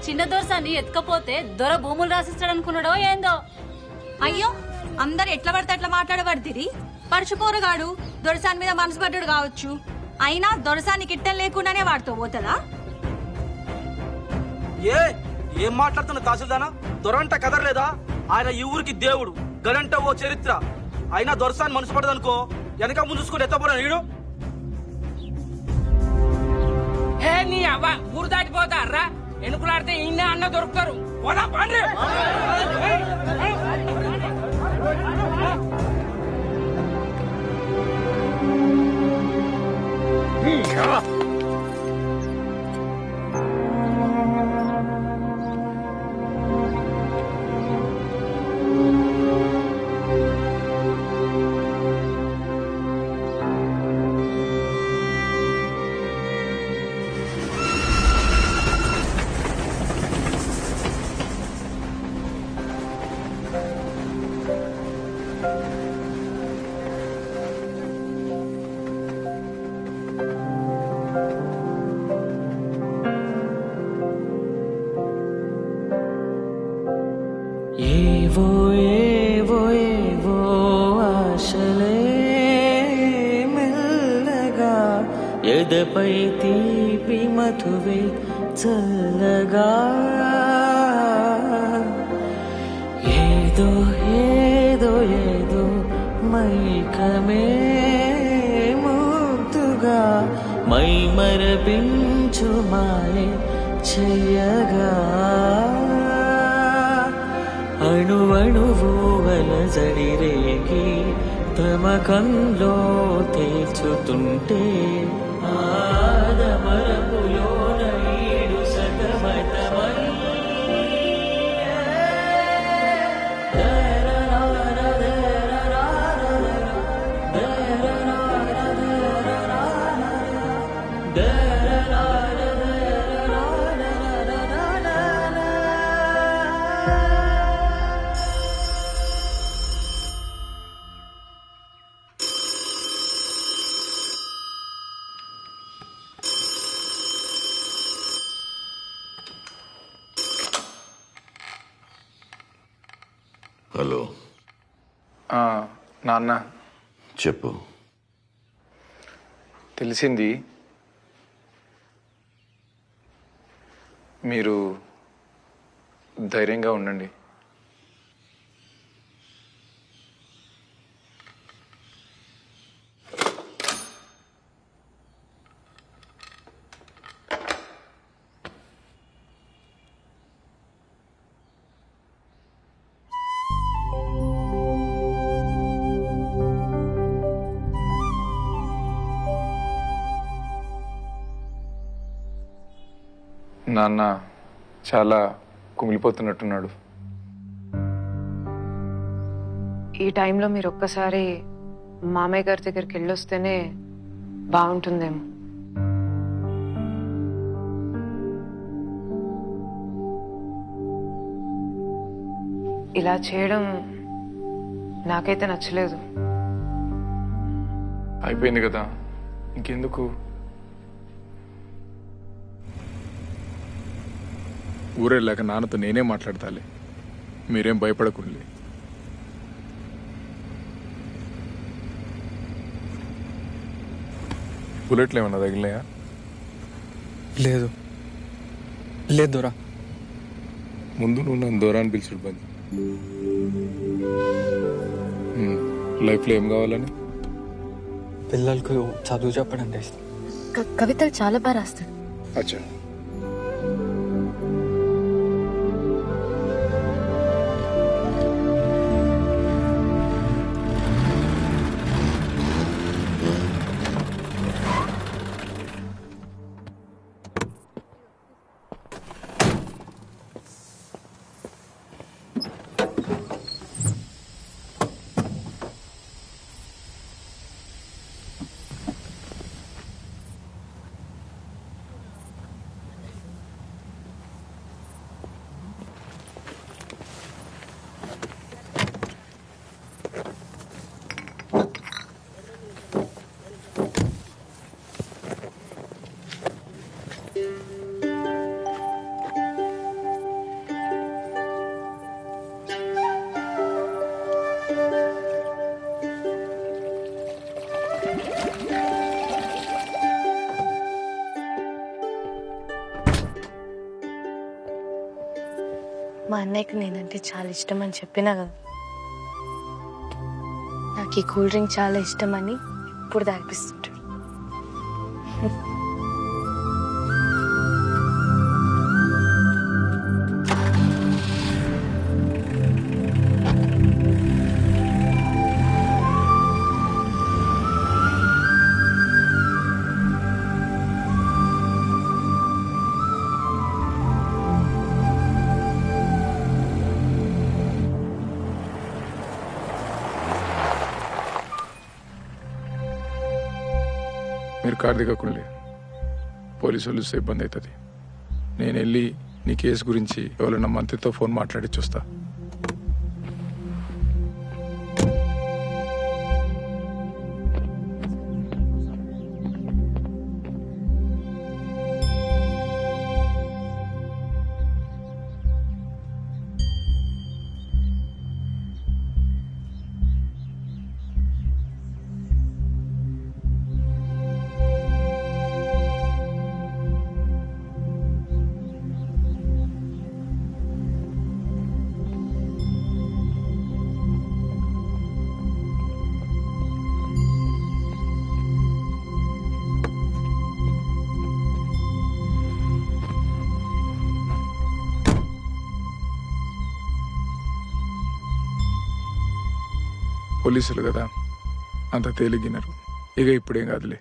చిన్న దొరసాన్ని ఎత్తుకపోతే దొర భూములు రాసిస్తాడు అనుకున్నాడో ఏందో. అయ్యో అందరు ఎట్లా పడితే అట్లా మాట్లాడబడితిరి. పరుచుపోరగాడు దొరసాని మీద మనసు పడ్డాడు కావచ్చు, అయినా దొరసాని కిట్టం లేకుండానే వాడితో పోతుందా? ఏం మాట్లాడుతున్న తహసీల్దానా? దొరంట కదరలేదా? ఆయన ఈ ఊరికి దేవుడు, గడంట ఓ చరిత్ర. అయినా దొరసాని మనసు పడదనుకో వెనక ముందు చూసుకుని ఎత్తపోరా నీడు. ఏ నీ అవ్వ ఊరు దాటిపోతారా? ఎన్నుకులాడితే ఇన్నే అన్న దొరుకుతారు. పోదా పండ్రి. ఏవో ఏవో ఏవో ఆశలే మెల్లగా ఎదపై తీపి మధువే చల్లగా ఏదో ఏదో ఏదో మైకమే ముద్దుగా మై మరపించు మాయే చెయ్యగా అణువణువు అలజడి రేగి తమకంలో తేల్చుతుంటే ఆదమరపులోన ఈడు సతమతమై హలో నాన్న చెప్పు. తెలిసింది, మీరు ధైర్యంగా ఉండండి. నాన్న చాలా కుమిలిపోతున్నట్టున్నాడు. ఈ టైంలో మీరు ఒక్కసారి మామయ్య గారి దగ్గరికి వెళ్ళొస్తేనే బాగుంటుందేమో. ఇలా చేయడం నాకైతే నచ్చలేదు. అయిపోయింది కదా, ఇంకెందుకు? ఊరెళ్ళాక నాన్నతో నేనే మాట్లాడతాలే, మీరేం భయపడకుండి. బుల్లెట్లు ఏమన్నా తగిలినాయా? లేదు లేదు దొరా. ముందు నువ్వు నన్ను దూరా అని పిలిచుడు బంద్. లైఫ్లో ఏం కావాలని? పిల్లలకు చదువు చెప్పడం ఇష్టం. కవితలు చాలా బాగా రాస్తాడు. అచ్చా, మా అన్నయ్యకి నేనంటే చాలా ఇష్టం అని చెప్పినా కదా. నాకు ఈ కూల్ డ్రింక్ చాలా ఇష్టం అని ఇప్పుడు తాగిపిస్తుంటాడు. మీరు కారు దిగకుండే, పోలీసు వాళ్ళు చూస్తే ఇబ్బంది అవుతుంది. నేను వెళ్ళి నీ కేసు గురించి ఎవరైనా మంత్రితో ఫోన్ మాట్లాడి చూస్తా. పోలీసులు కదా, అంత తేలిగినారు. ఇక ఇప్పుడేం కాదులే.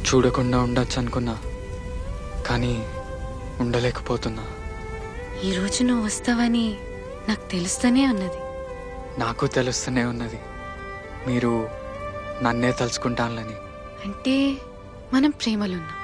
చూడకుండా ఉండొచ్చు అనుకున్నా, కానీ ఉండలేకపోతున్నా. ఈరోజు నువ్వు వస్తావని నాకు తెలుస్తూనే ఉన్నది. నాకు తెలుస్తూనే ఉన్నది మీరు నన్నే తలుచుకుంటానులని. అంటే మనం ప్రేమలున్నాం.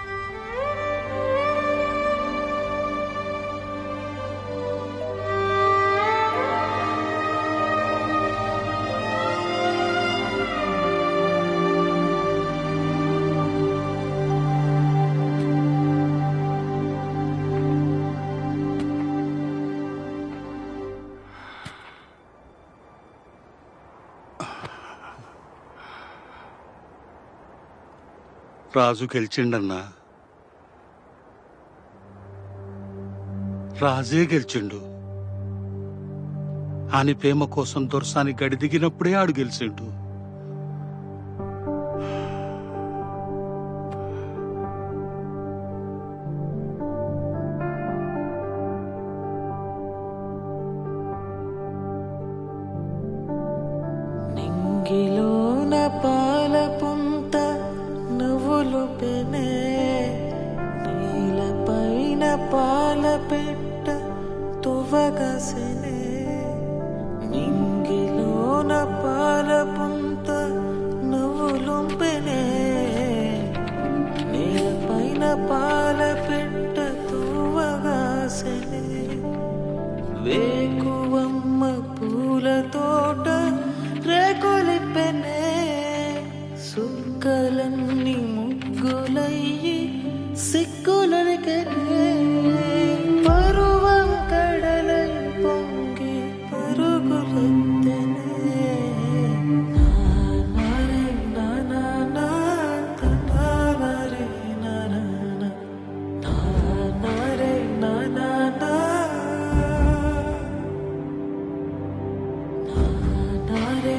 రాజు గెలిచిండన్నా. రాజే గెలిచిండు. ఆని ప్రేమ కోసం దొరసాని గడి దిగినప్పుడే ఆడు గెలిచిండు. నింగిలోన పాల పుంత నవ్వులు పెనే, నీలపైన పాల పెట్ట తువగసెనే. నింగిలోన పాల పుంత నవ్వులు పెనే, నీలపైన పాల పెట్ట తువగసెనే. వేకువమ్మ పూల తోట రేకులిపెనే, సుక్కలన్నీ ముగ్గులయ్యి సిగ్గులరికెనే. పరువం కడలై పొంగి పరుగులెత్తెనే. నానరే నానా తనానరే నానా, నానరే నానా, నానరే